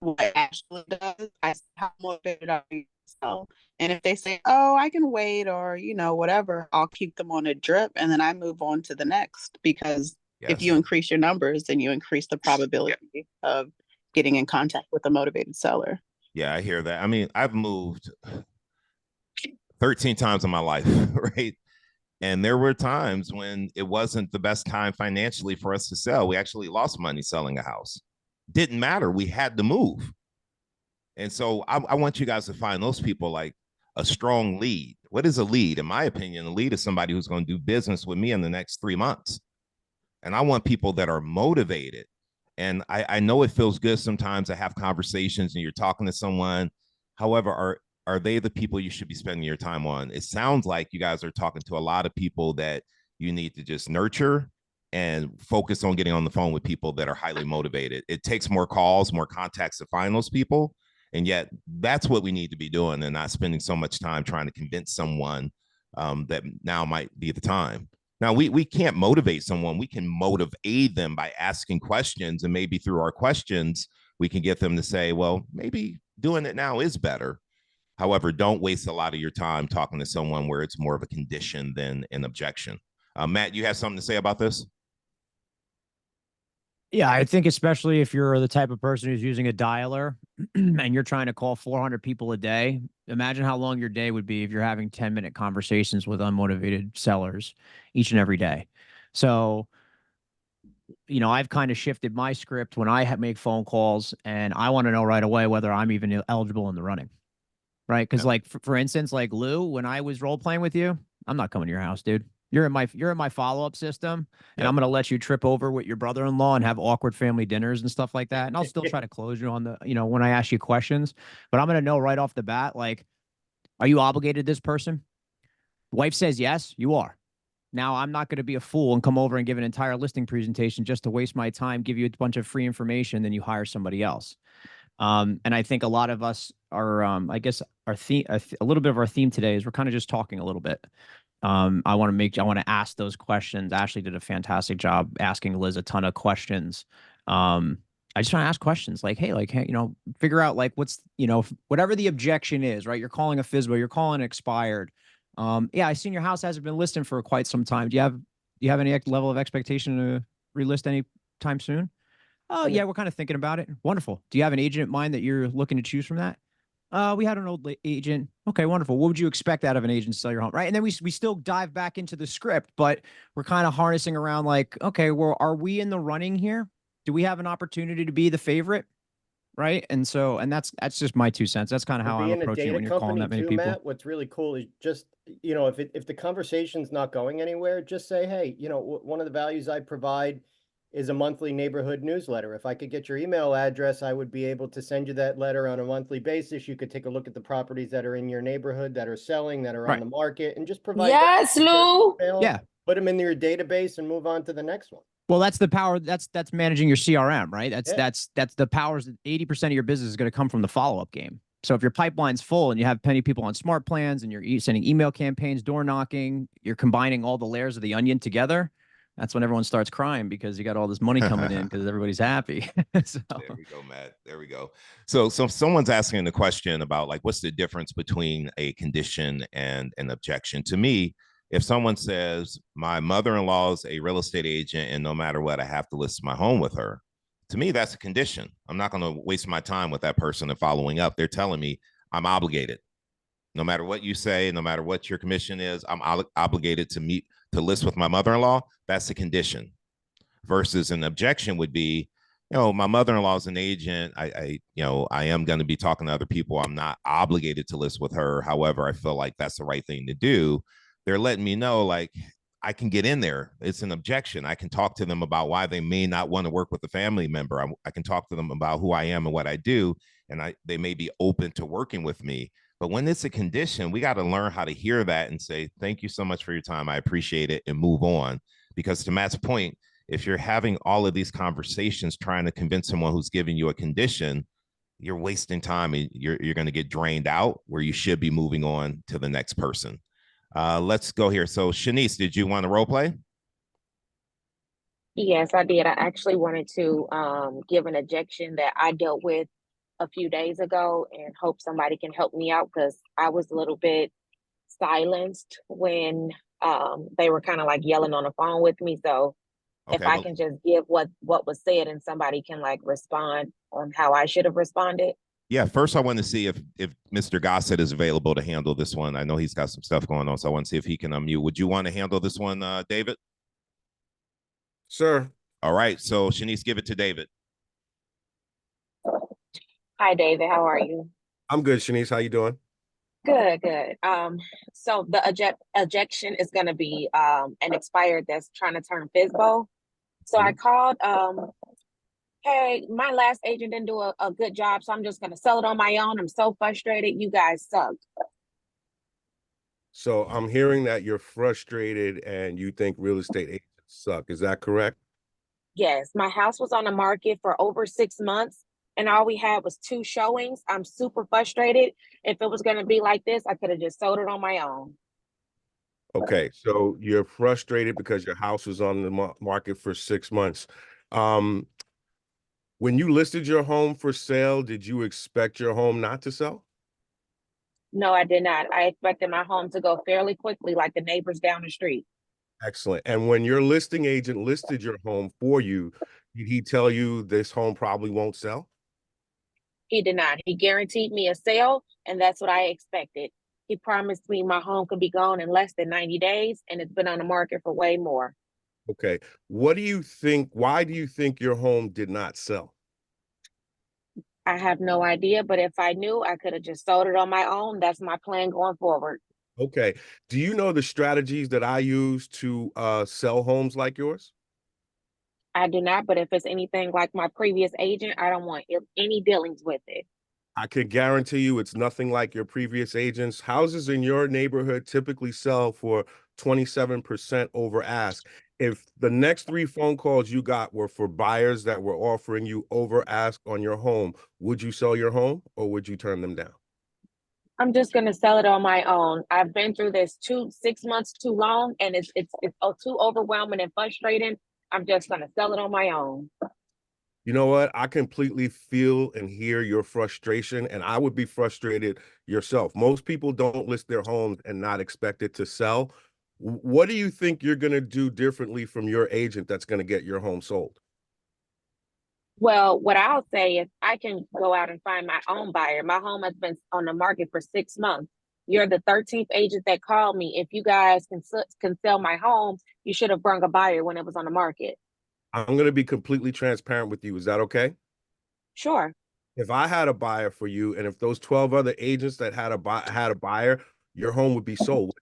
what it actually does. I see how motivated I am. And if they say, "Oh, I can wait," or you know, whatever, I'll keep them on a drip, and then I move on to the next. Because if you increase your numbers, then you increase the probability of getting in contact with a motivated seller. Yeah, I hear that. I mean, I've moved 13 times in my life, right? And there were times when it wasn't the best time financially for us to sell. We actually lost money selling a house. Didn't matter. We had to move. And so I want you guys to find those people like a strong lead. What is a lead? In my opinion, a lead is somebody who's going to do business with me in the next 3 months. And I want people that are motivated. And I know it feels good sometimes to have conversations and you're talking to someone. However, are they the people you should be spending your time on? It sounds like you guys are talking to a lot of people that you need to just nurture and focus on getting on the phone with people that are highly motivated. It takes more calls, more contacts to find those people. And yet that's what we need to be doing, and not spending so much time trying to convince someone that now might be the time. Now, we can't motivate someone. We can motivate them by asking questions, and maybe through our questions, we can get them to say, well, maybe doing it now is better. However, don't waste a lot of your time talking to someone where it's more of a condition than an objection. Matt, you have something to say about this? Yeah, I think especially if you're the type of person who's using a dialer and you're trying to call 400 people a day, imagine how long your day would be if you're having 10-minute conversations with unmotivated sellers each and every day. So, you know, I've kind of shifted my script when I make phone calls, and I want to know right away whether I'm even eligible in the running. Right? Because like, for instance, like Lou, when I was role playing with you, I'm not coming to your house, dude. You're in my follow-up system, and I'm going to let you trip over with your brother-in-law and have awkward family dinners and stuff like that. And I'll still try to close you on the, you know, when I ask you questions, but I'm going to know right off the bat, like, are you obligated to this person? Wife says yes, you are. Now, I'm not going to be a fool and come over and give an entire listing presentation just to waste my time, give you a bunch of free information, then you hire somebody else. And I think a lot of us are, I guess our theme, a little bit of our theme today is we're kind of just talking a little bit. I want to ask those questions. Ashley did a fantastic job asking Liz a ton of questions. I just want to ask questions like, hey, you know, figure out like what's, you know, whatever the objection is, right? You're calling a FSBO, you're calling it expired. Yeah, I seen your house hasn't been listed for quite some time. Do you have any level of expectation to relist any time soon? Oh, yeah, we're kind of thinking about it. Wonderful. Do you have an agent in mind that you're looking to choose from that? We had an old agent. Okay, wonderful. What would you expect out of an agent to sell your home? Right. And then we still dive back into the script, but we're kind of harnessing around like, okay, well, are we in the running here? Do we have an opportunity to be the favorite? Right. And so, and that's just my 2 cents. That's kind of how I'm approaching it when you're calling that many people. Matt, what's really cool is just, you know, if the conversation's not going anywhere, just say, hey, you know, one of the values I provide is a monthly neighborhood newsletter. If I could get your email address, I would be able to send you that letter on a monthly basis. You could take a look at the properties that are in your neighborhood, that are selling, that are on the market, and just provide. Yes, Lou. Yeah. Put them in your database and move on to the next one. Well, that's the power. That's managing your CRM, right? That's the powers that 80% of your business is going to come from the follow-up game. So if your pipeline's full and you have plenty of people on smart plans and you're sending email campaigns, door knocking, you're combining all the layers of the onion together, that's when everyone starts crying because you got all this money coming in because everybody's happy. So. There we go, Matt. There we go. So someone's asking the question about like, what's the difference between a condition and an objection? To me, if someone says my mother-in-law is a real estate agent and no matter what, I have to list my home with her, to me, that's a condition. I'm not going to waste my time with that person and following up. They're telling me I'm obligated. No matter what you say, no matter what your commission is, I'm obligated to list with my mother-in-law. That's a condition. Versus an objection would be, my mother-in-law is an agent. I am going to be talking to other people. I'm not obligated to list with her. However, I feel like that's the right thing to do. They're letting me know, like, I can get in there. It's an objection. I can talk to them about why they may not want to work with a family member. I can talk to them about who I am and what I do, and they may be open to working with me. But when it's a condition, we got to learn how to hear that and say, thank you so much for your time. I appreciate it, and move on. Because to Matt's point, if you're having all of these conversations trying to convince someone who's giving you a condition, you're wasting time and you're going to get drained out where you should be moving on to the next person. Let's go here. So Shanice, did you want to role play? Yes, I did. I actually wanted to give an objection that I dealt with a few days ago and hope somebody can help me out because I was a little bit silenced when they were kind of like yelling on the phone with me. So if I can just give what was said and somebody can like respond on how I should have responded. Yeah, first I want to see if Mr. Gossett is available to handle this one. I know he's got some stuff going on, so I want to see if he can unmute. Would you want to handle this one, David? Sure. All right, so Shanice, give it to David. Hi, David. How are you? I'm good, Shanice. How you doing? Good, good. So the ejection is going to be an expired that's trying to turn FSBO. So I called, hey, my last agent didn't do a good job, so I'm just going to sell it on my own. I'm so frustrated. You guys suck. So I'm hearing that you're frustrated and you think real estate agents suck. Is that correct? Yes, my house was on the market for over 6 months and all we had was 2 showings. I'm super frustrated. If it was going to be like this, I could have just sold it on my own. Okay, so you're frustrated because your house was on the market for 6 months. When you listed your home for sale, did you expect your home not to sell? No, I did not. I expected my home to go fairly quickly like the neighbors down the street. Excellent. And when your listing agent listed your home for you, did he tell you this home probably won't sell? He did not. He guaranteed me a sale, and that's what I expected. He promised me my home could be gone in less than 90 days, and it's been on the market for way more. Okay. What do you think? Why do you think your home did not sell? I have no idea, but if I knew, I could have just sold it on my own. That's my plan going forward. Okay. Do you know the strategies that I use to sell homes like yours? I do not, but if it's anything like my previous agent, I don't want any dealings with it. I could guarantee you it's nothing like your previous agents. Houses in your neighborhood typically sell for 27% over ask. If the next 3 phone calls you got were for buyers that were offering you over ask on your home, would you sell your home or would you turn them down? I'm just going to sell it on my own. I've been through this 6 months too long, and it's too overwhelming and frustrating. I'm just going to sell it on my own. You know what? I completely feel and hear your frustration, and I would be frustrated yourself. Most people don't list their homes and not expect it to sell. What do you think you're going to do differently from your agent that's going to get your home sold? Well, what I'll say is I can go out and find my own buyer. My home has been on the market for 6 months. You're the 13th agent that called me. If you guys can sell my home, you should have brought a buyer when it was on the market. I'm going to be completely transparent with you. Is that okay? Sure. If I had a buyer for you, and if those 12 other agents that had a buyer, your home would be sold.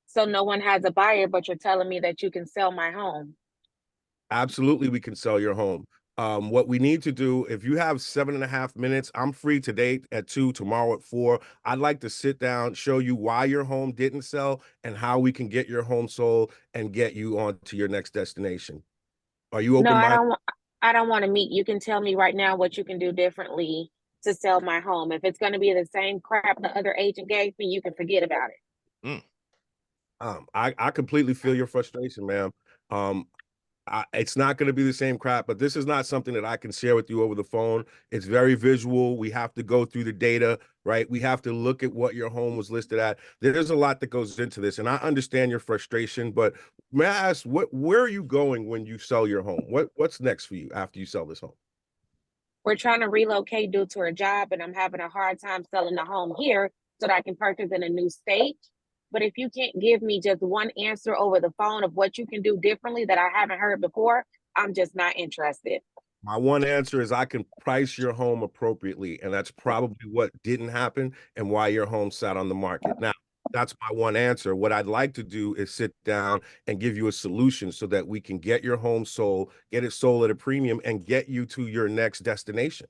So no one has a buyer, but you're telling me that you can sell my home. Absolutely, we can sell your home. What we need to do, if you have 7.5 minutes, I'm free today at 2, tomorrow at 4. I'd like to sit down, show you why your home didn't sell and how we can get your home sold and get you on to your next destination. Are you open-minded? No, I don't want to meet. You can tell me right now what you can do differently to sell my home. If it's going to be the same crap the other agent gave me, you can forget about it. I completely feel your frustration, ma'am. It's not going to be the same crap, but this is not something that I can share with you over the phone. It's very visual. We have to go through the data, right? We have to look at what your home was listed at. There's a lot that goes into this, and I understand your frustration, but may I ask, where are you going when you sell your home? What's next for you after you sell this home? We're trying to relocate due to her job, and I'm having a hard time selling the home here so that I can purchase in a new state. But if you can't give me just one answer over the phone of what you can do differently that I haven't heard before, I'm just not interested. My one answer is I can price your home appropriately, and that's probably what didn't happen and why your home sat on the market. Now, that's my one answer. What I'd like to do is sit down and give you a solution so that we can get your home sold, get it sold at a premium, and get you to your next destination.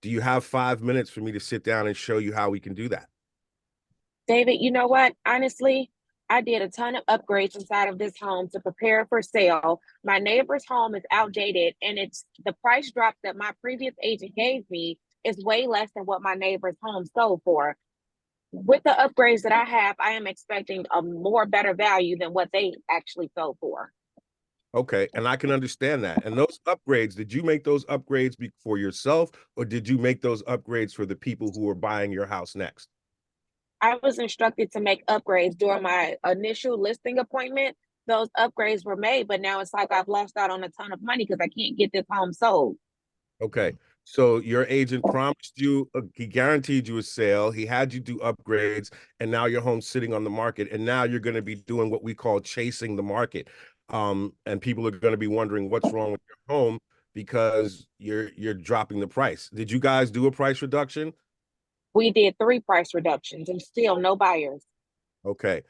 Do you have 5 minutes for me to sit down and show you how we can do that? David, you know what? Honestly, I did a ton of upgrades inside of this home to prepare for sale. My neighbor's home is outdated, and it's the price drop that my previous agent gave me is way less than what my neighbor's home sold for. With the upgrades that I have, I am expecting a more better value than what they actually sold for. Okay, and I can understand that. And those upgrades, did you make those upgrades for yourself, or did you make those upgrades for the people who are buying your house next? I was instructed to make upgrades during my initial listing appointment. Those upgrades were made, but now it's like I've lost out on a ton of money because I can't get this home sold. Okay, so your agent promised you, he guaranteed you a sale, he had you do upgrades, and now your home's sitting on the market, and now you're going to be doing what we call chasing the market. And people are going to be wondering what's wrong with your home because you're dropping the price. Did you guys do a price reduction? We did 3 price reductions and still no buyers. Okay.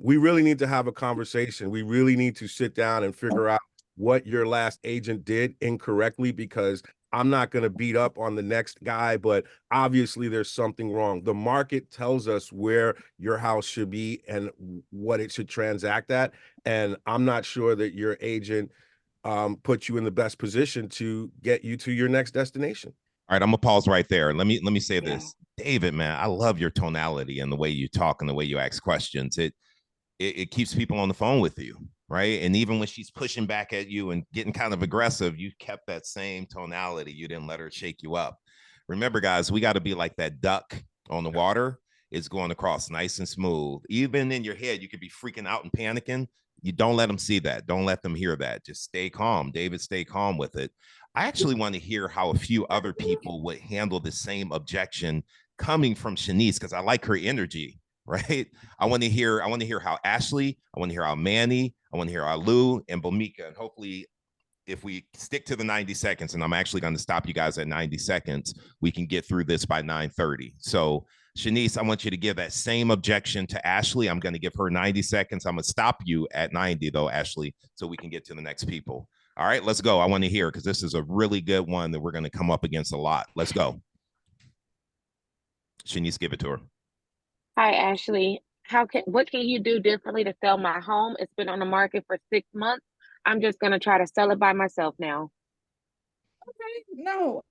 We really need to have a conversation. We really need to sit down and figure out what your last agent did incorrectly, because I'm not going to beat up on the next guy, but obviously there's something wrong. The market tells us where your house should be and what it should transact at. And I'm not sure that your agent put you in the best position to get you to your next destination. All right, I'm gonna pause right there. Let me say this, David, man. I love your tonality and the way you talk and the way you ask questions. It keeps people on the phone with you, right? And even when she's pushing back at you and getting kind of aggressive, you kept that same tonality. You didn't let her shake you up. Remember, guys, we got to be like that duck on the water. It's going across nice and smooth. Even in your head, you could be freaking out and panicking. You don't let them see that. Don't let them hear that. Just stay calm, David. Stay calm with it. I actually want to hear how a few other people would handle the same objection coming from Shanice, because I like her energy, right? I want to hear how Ashley, I want to hear how Manny, I want to hear how Lou and Bomika, and hopefully if we stick to the 90 seconds, and I'm actually going to stop you guys at 90 seconds, we can get through this by 9:30. So Shanice, I want you to give that same objection to Ashley. I'm going to give her 90 seconds. I'm going to stop you at 90 though, Ashley, so we can get to the next people. All right, let's go. I want to hear, because this is a really good one that we're going to come up against a lot. Let's go. Shanice, give it to her. Hi, Ashley. What can you do differently to sell my home? It's been on the market for 6 months. I'm just going to try to sell it by myself now. Okay, no.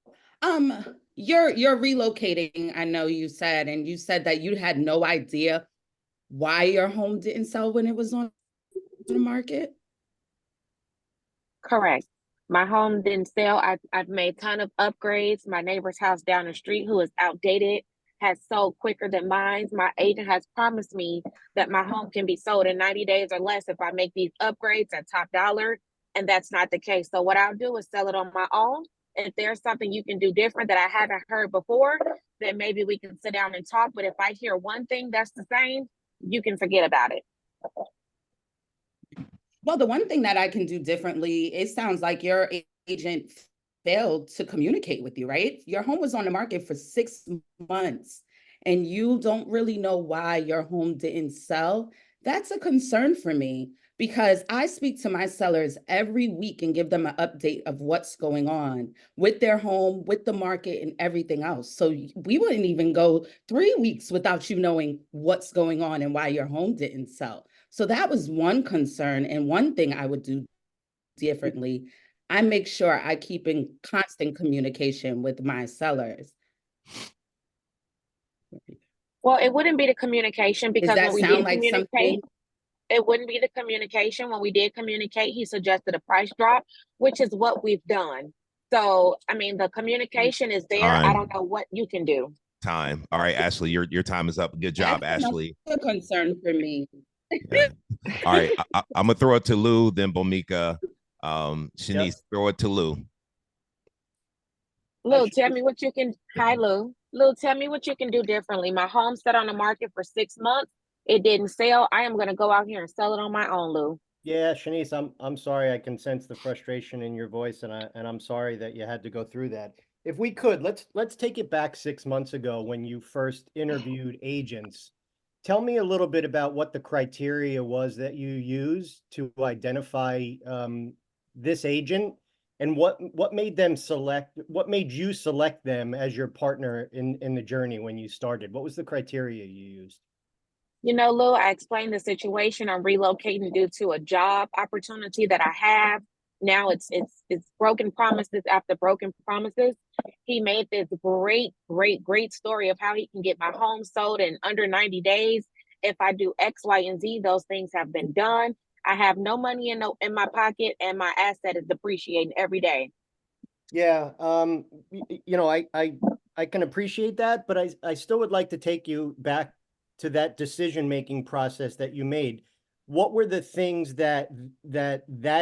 You're relocating, I know you said, and you said that you had no idea why your home didn't sell when it was on the market. Correct. My home didn't sell. I've made a ton of upgrades. My neighbor's house down the street, who is outdated, has sold quicker than mine. My agent has promised me that my home can be sold in 90 days or less if I make these upgrades at top dollar, and that's not the case. So what I'll do is sell it on my own. If there's something you can do different that I haven't heard before, then maybe we can sit down and talk. But if I hear one thing that's the same, you can forget about it. Well, the one thing that I can do differently, it sounds like your agent failed to communicate with you, right? Your home was on the market for 6 months and you don't really know why your home didn't sell. That's a concern for me, because I speak to my sellers every week and give them an update of what's going on with their home, with the market, and everything else. So we wouldn't even go 3 weeks without you knowing what's going on and why your home didn't sell. So that was one concern, and one thing I would do differently. I make sure I keep in constant communication with my sellers. Well, it wouldn't be the communication, because when we did communicate, it wouldn't be the communication. When we did communicate, he suggested a price drop, which is what we've done. So, I mean, the communication is there. I don't know what you can do. Time. All right, Ashley, your time is up. Good job, Ashley. That's a concern for me. Yeah. All right, I'm gonna throw it to Lou, then Bomika. Shanice, throw it to Lou. Lou, tell me what you can. Hi, Lou. Lou, tell me what you can do differently. My home sat on the market for 6 months. It didn't sell. I am going to go out here and sell it on my own, Lou. Yeah, Shanice, I'm sorry. I can sense the frustration in your voice, and I'm sorry that you had to go through that. If we could, let's take it back 6 months ago when you first interviewed agents. Tell me a little bit about what the criteria was that you used to identify this agent, and what made you select them as your partner in the journey when you started? What was the criteria you used? You know, Lou, I explained the situation. I'm relocating due to a job opportunity that I have. Now it's broken promises after broken promises. He made this great story of how he can get my home sold in under 90 days. If I do X, Y, and Z, those things have been done. I have no money in my pocket, and my asset is depreciating every day. Yeah, you know, I can appreciate that, but I still would like to take you back to that decision-making process that you made. What were the things that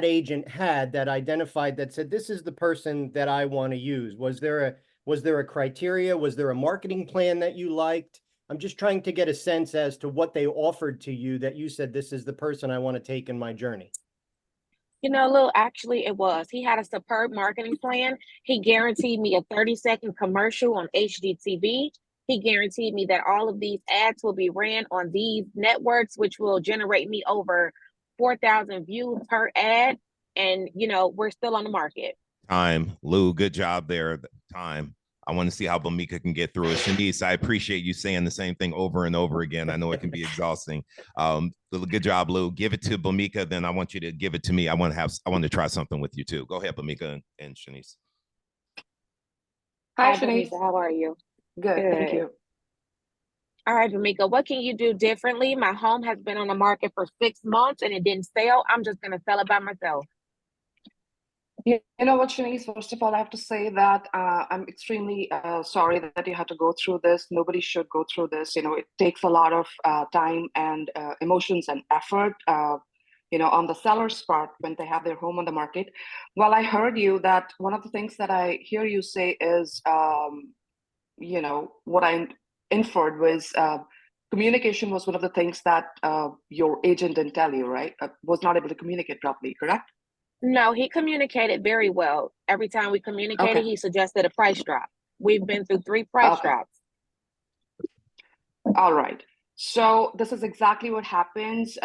agent had that identified that said, this is the person that I want to use? Was there a criteria? Was there a marketing plan that you liked? I'm just trying to get a sense as to what they offered to you that you said, this is the person I want to take in my journey. You know, Lou, actually it was. He had a superb marketing plan. He guaranteed me a 30-second commercial on HGTV. He guaranteed me that all of these ads will be ran on these networks, which will generate me over 4,000 views per ad. And, you know, we're still on the market. Time, Lou, good job there. Time. I want to see how Bhumika can get through it. Shanice, I appreciate you saying the same thing over and over again. I know it can be exhausting. Good job, Lou. Give it to Bhumika, then I want you to give it to me. I want to try something with you too. Go ahead, Bhumika and Shanice. Hi, Shanice. How are you? Good, thank you. All right, Bhumika, what can you do differently? My home has been on the market for 6 months and it didn't sell. I'm just going to sell it by myself. You know what, Shanice, first of all, I have to say that I'm extremely sorry that you had to go through this. Nobody should go through this. You know, it takes a lot of time and emotions and effort, you know, on the seller's part when they have their home on the market. Well, I heard you that one of the things that I hear you say is, you know, what I inferred was communication was one of the things that your agent didn't tell you, right? Was not able to communicate properly, correct? No, he communicated very well. Every time we communicated, he suggested a price drop. We've been through 3 price drops. All right. So this is exactly what happens,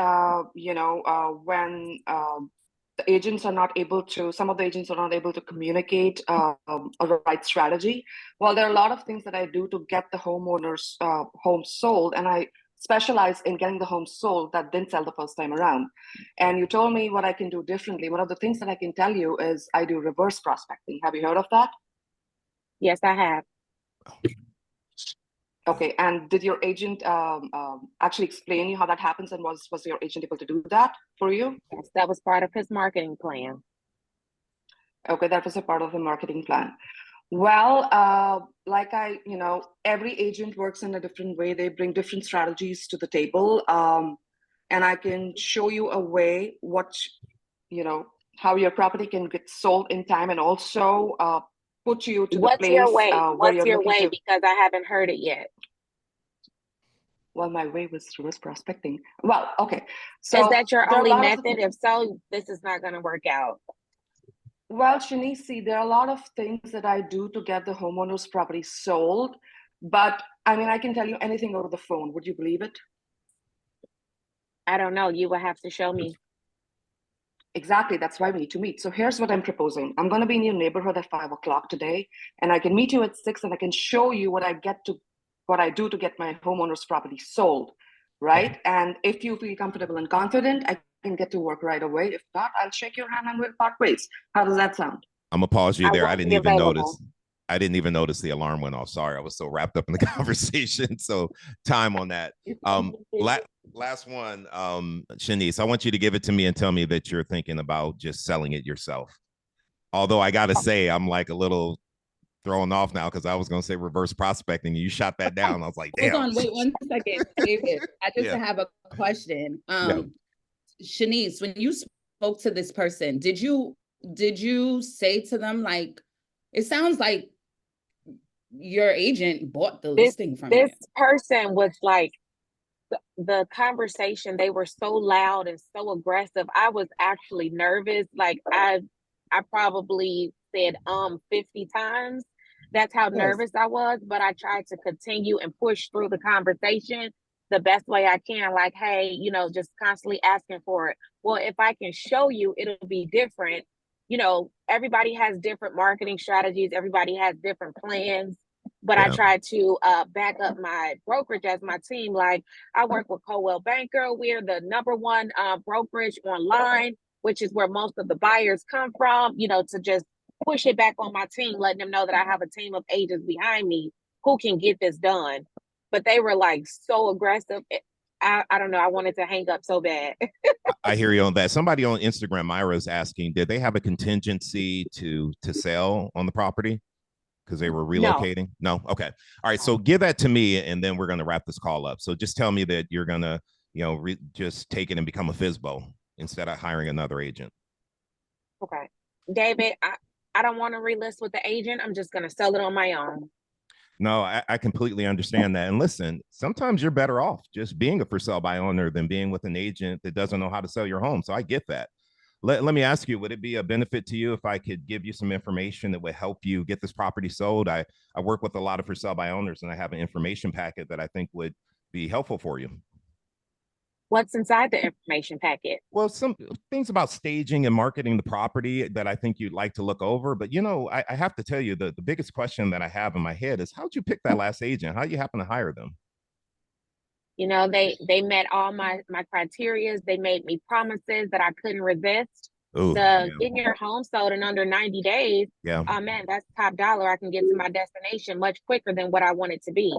you know, when the agents are not able to, some of the agents are not able to communicate a right strategy. Well, there are a lot of things that I do to get the homeowner's home sold, and I specialize in getting the home sold that didn't sell the first time around. And you told me what I can do differently. One of the things that I can tell you is I do reverse prospecting. Have you heard of that? Yes, I have. Okay, and did your agent actually explain you how that happens, and was your agent able to do that for you? Yes, that was part of his marketing plan. Okay, that was a part of the marketing plan. Well, like you know, every agent works in a different way. They bring different strategies to the table. And I can show you a way you know, how your property can get sold in time, and also put you to the place your way? where What's you're your looking way? to. Because I haven't heard it yet. Well, my way was reverse prospecting. Well, okay. So is that your only method? If so, this is not going to work out. Well, Shanice, see, there are a lot of things that I do to get the homeowner's property sold, but I mean, I can tell you anything over the phone. Would you believe it? I don't know. You will have to show me. Exactly. That's why we need to meet. So here's what I'm proposing. I'm going to be in your neighborhood at 5 o'clock today, and I can meet you at 6, and I can show you what I do to get my homeowner's property sold, right? And if you feel comfortable and confident, I can get to work right away. If not, I'll shake your hand and we'll part ways. How does that sound? I'm gonna pause you there. I didn't even notice. I didn't even notice the alarm went off. Sorry, I was so wrapped up in the conversation. So time on that. Last one, Shanice, I want you to give it to me and tell me that you're thinking about just selling it yourself. Although I gotta say, I'm like a little thrown off now because I was going to say reverse prospecting. You shot that down. I was like, damn. Hold on, wait 1 second, David. I just have a question. Shanice, when you spoke to this person, did you say to them, like, it sounds like your agent bought the This listing from this you. person was like the conversation, they were so loud and so aggressive. I was actually nervous. Like I probably said 50 times. That's how Of course. nervous I was, but I tried to continue and push through the conversation the best way I can. Like, hey, just constantly asking for it. Well, if I can show you, it'll be different. Everybody has different marketing strategies, everybody has different plans. But I Yeah. tried to back up my brokerage as my team. Like, I work with Coldwell Banker. We're the #1 brokerage online, which is where most of the buyers come from, to just push it back on my team, letting them know that I have a team of agents behind me who can get this done. But they were like so aggressive. I don't know. I wanted to hang up so bad. I hear you on that. Somebody on Instagram, Myra, is asking, did they have a contingency to sell on the property because they were No. relocating? No. Okay. All right. So give that to me, and then we're going to wrap this call up. So just tell me that you're going to, just take it and become a FSBO instead of hiring another agent. Okay. David, I don't want to relist with the agent. I'm just going to sell it on my own. No, I completely understand that. And listen, sometimes you're better off just being a for sale by owner than being with an agent that doesn't know how to sell your home. So I get that. Let me ask you, would it be a benefit to you if I could give you some information that would help you get this property sold? I work with a lot of for sale by owners, and I have an information packet that I think would be helpful for you. What's inside the information packet? Well, some things about staging and marketing the property that I think you'd like to look over. But, I have to tell you, the biggest question that I have in my head is, how'd you pick that last agent? How you happen to hire them? They met all my criteria. They made me promises that I couldn't resist. Ooh, Getting your home sold in under 90 days. Yeah. Oh man, that's top dollar. I can get to my destination much quicker than what I want it to be.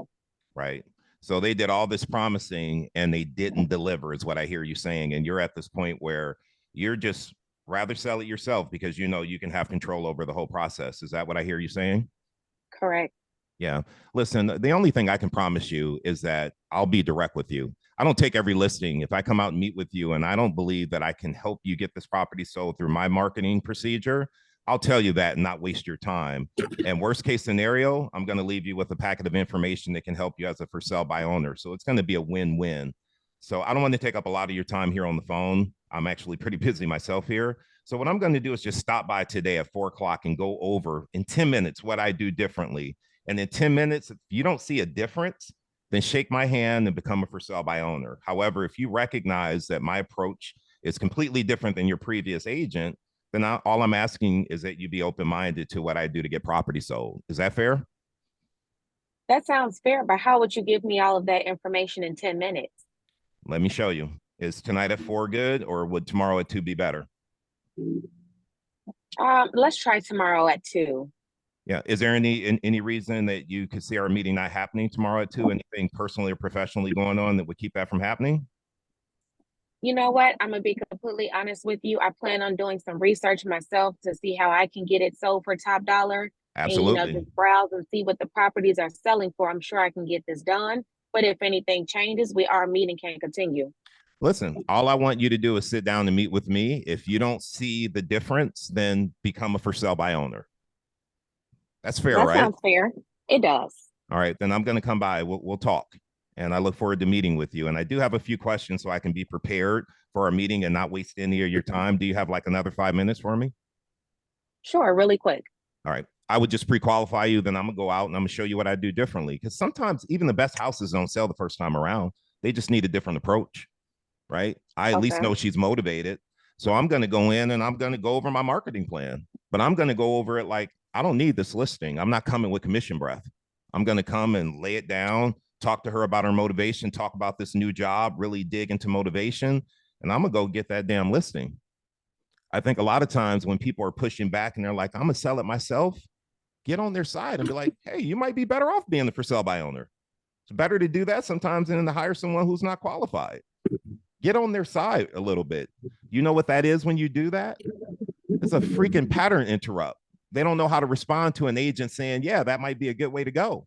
Right. So they did all this promising and they didn't deliver, is what I hear you saying. And you're at this point where you're just rather sell it yourself because you can have control over the whole process. Is that what I hear you saying? Correct. Yeah. Listen, the only thing I can promise you is that I'll be direct with you. I don't take every listing. If I come out and meet with you and I don't believe that I can help you get this property sold through my marketing procedure, I'll tell you that and not waste your time. And worst case scenario, I'm going to leave you with a packet of information that can help you as a for sale by owner. So it's going to be a win-win. So I don't want to take up a lot of your time here on the phone. I'm actually pretty busy myself here. So what I'm going to do is just stop by today at 4 o'clock and go over in 10 minutes what I do differently. And in 10 minutes, if you don't see a difference, then shake my hand and become a for sale by owner. However, if you recognize that my approach is completely different than your previous agent, then all I'm asking is that you be open-minded to what I do to get property sold. Is that fair? That sounds fair, but how would you give me all of that information in 10 minutes? Let me show you. Is tonight at 4 good, or would tomorrow at 2 be better? Let's try tomorrow at 2. Yeah. Is there any reason that you could see our meeting not happening tomorrow at 2? Anything personally or professionally going on that would keep that from happening? You know what? I'm gonna be completely honest with you. I plan on doing some research myself to see how I can get it sold for top dollar. Absolutely. And just browse and see what the properties are selling for. I'm sure I can get this done. But if anything changes, our meeting can continue. Listen, all I want you to do is sit down and meet with me. If you don't see the difference, then become a for sale by owner. That's fair, That right? sounds fair. It does. All right, then I'm going to come by. We'll talk. And I look forward to meeting with you. And I do have a few questions so I can be prepared for our meeting and not waste any of your time. Do you have like another 5 minutes for me? Sure, really quick. All right. I would just pre-qualify you. Then I'm going to go out and I'm going to show you what I do differently. Because sometimes even the best houses don't sell the first time around. They just need a different approach, right? I at least know she's motivated. So I'm going to go in and I'm going to go over my marketing plan. But I'm going to go over it like, I don't need this listing. I'm not coming with commission breath. I'm going to come and lay it down, talk to her about her motivation, talk about this new job, really dig into motivation, and I'm going to go get that damn listing. I think a lot of times when people are pushing back and they're like, I'm going to sell it myself, get on their side and be like, hey, you might be better off being the for sale by owner. It's better to do that sometimes than to hire someone who's not qualified. Get on their side a little bit. You know what that is when you do that? It's a freaking pattern interrupt. They don't know how to respond to an agent saying, yeah, that might be a good way to go.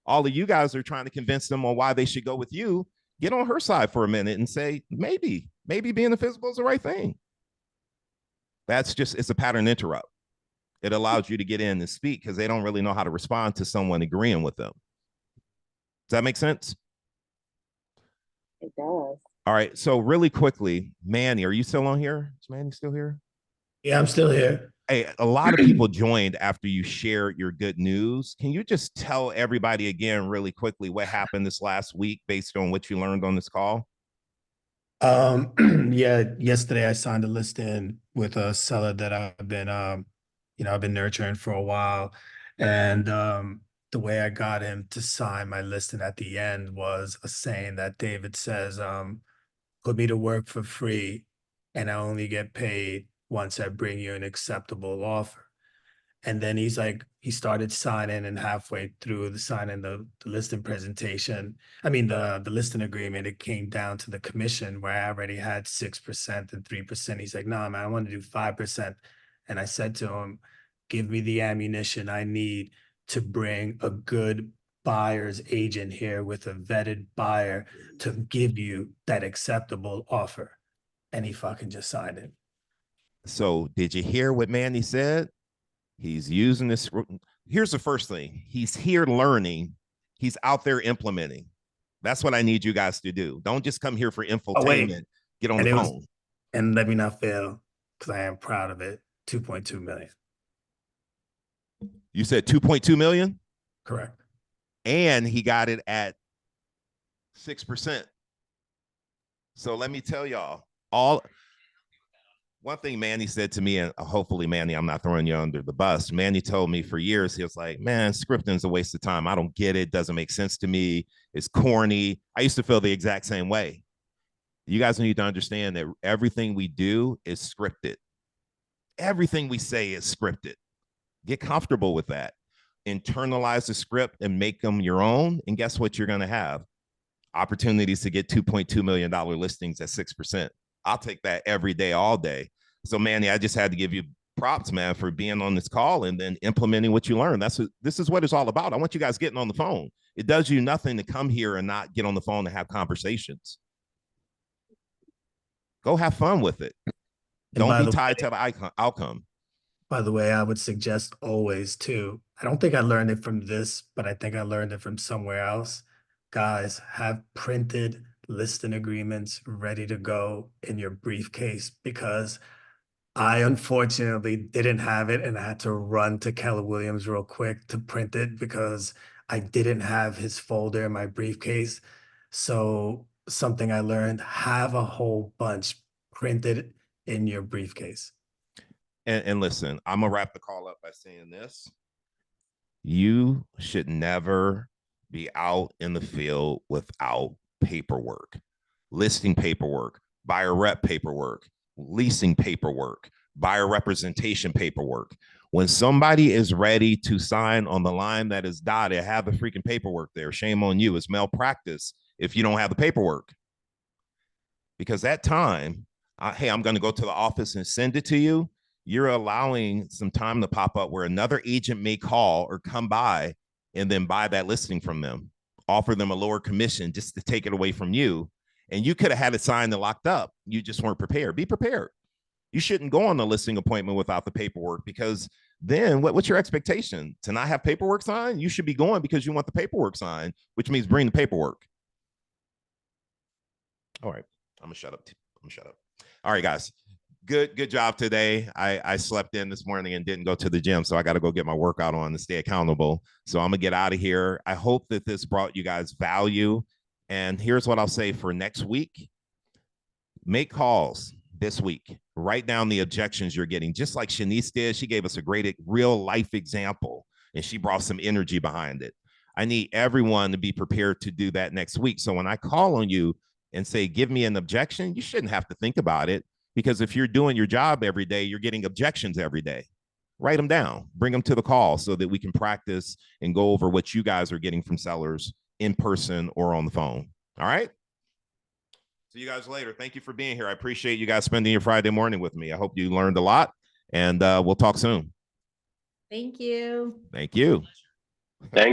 All of you guys are trying to convince them on why they should go with you. Get on her side for a minute and say, maybe being a FSBO is the right thing. It's a pattern interrupt. It allows you to get in and speak because they don't really know how to respond to someone agreeing with them. Does that make sense? It does. All right. So really quickly, Manny, are you still on here? Is Manny still here? Yeah, I'm still here. Hey, a lot of people joined after you shared your good news. Can you just tell everybody again really quickly what happened this last week based on what you learned on this call? Yeah, yesterday I signed a listing with a seller that I've been I've been nurturing for a while. And the way I got him to sign my listing at the end was a saying that David says, put me to work for free and I only get paid once I bring you an acceptable offer. And then he started signing, and halfway through the signing the listing presentation, the listing agreement, it came down to the commission where I already had 6% and 3%. He's like, no, man, I want to do 5%. And I said to him, give me the ammunition I need to bring a good buyer's agent here with a vetted buyer to give you that acceptable offer. And he fucking just signed it. So did you hear what Manny said? He's using this. Here's the first thing. He's here learning. He's out there implementing. That's what I need you guys to do. Don't just come here for infotainment. Get on the phone. And let me not fail, because I am proud of it. 2.2 million. You said 2.2 million? Correct. And he got it at 6%. So let me tell y'all, one thing Manny said to me, and hopefully, Manny, I'm not throwing you under the bus. Manny told me for years, he was like, man, scripting is a waste of time. I don't get it. Doesn't make sense to me. It's corny. I used to feel the exact same way. You guys need to understand that everything we do is scripted. Everything we say is scripted. Get comfortable with that. Internalize the script and make them your own. And guess what you're going to have? Opportunities to get $2.2 million listings at 6%. I'll take that every day, all day. So, Manny, I just had to give you props, man, for being on this call and then implementing what you learned. This is what it's all about. I want you guys getting on the phone. It does you nothing to come here and not get on the phone and have conversations. Go have fun with it. Don't be tied to the outcome. By the way, I would suggest always too. I don't think I learned it from this, but I think I learned it from somewhere else. Guys, have printed listing agreements ready to go in your briefcase, because I unfortunately didn't have it and I had to run to Keller Williams real quick to print it because I didn't have his folder in my briefcase. So something I learned, have a whole bunch printed in your briefcase. And listen, I'm gonna wrap the call up by saying this. You should never be out in the field without paperwork, listing paperwork, buyer rep paperwork, leasing paperwork, buyer representation paperwork. When somebody is ready to sign on the line that is dotted, have the freaking paperwork there. Shame on you. It's malpractice if you don't have the paperwork. Because that time, hey, I'm going to go to the office and send it to you. You're allowing some time to pop up where another agent may call or come by and then buy that listing from them, offer them a lower commission just to take it away from you. And you could have had it signed and locked up. You just weren't prepared. Be prepared. You shouldn't go on the listing appointment without the paperwork, because then what's your expectation? To not have paperwork signed? You should be going because you want the paperwork signed, which means bring the paperwork. All right. I'm gonna shut up. All right, guys. Good job today. I slept in this morning and didn't go to the gym, so I got to go get my workout on to stay accountable. So I'm gonna get out of here. I hope that this brought you guys value. And here's what I'll say for next week. Make calls this week. Write down the objections you're getting, just like Shanice did. She gave us a great real life example, and she brought some energy behind it. I need everyone to be prepared to do that next week. So when I call on you and say, give me an objection, you shouldn't have to think about it, because if you're doing your job every day, you're getting objections every day. Write them down, bring them to the call so that we can practice and go over what you guys are getting from sellers in person or on the phone. All right. See you guys later. Thank you for being here. I appreciate you guys spending your Friday morning with me. I hope you learned a lot, and we'll talk soon. Thank you. Thank you. Thanks.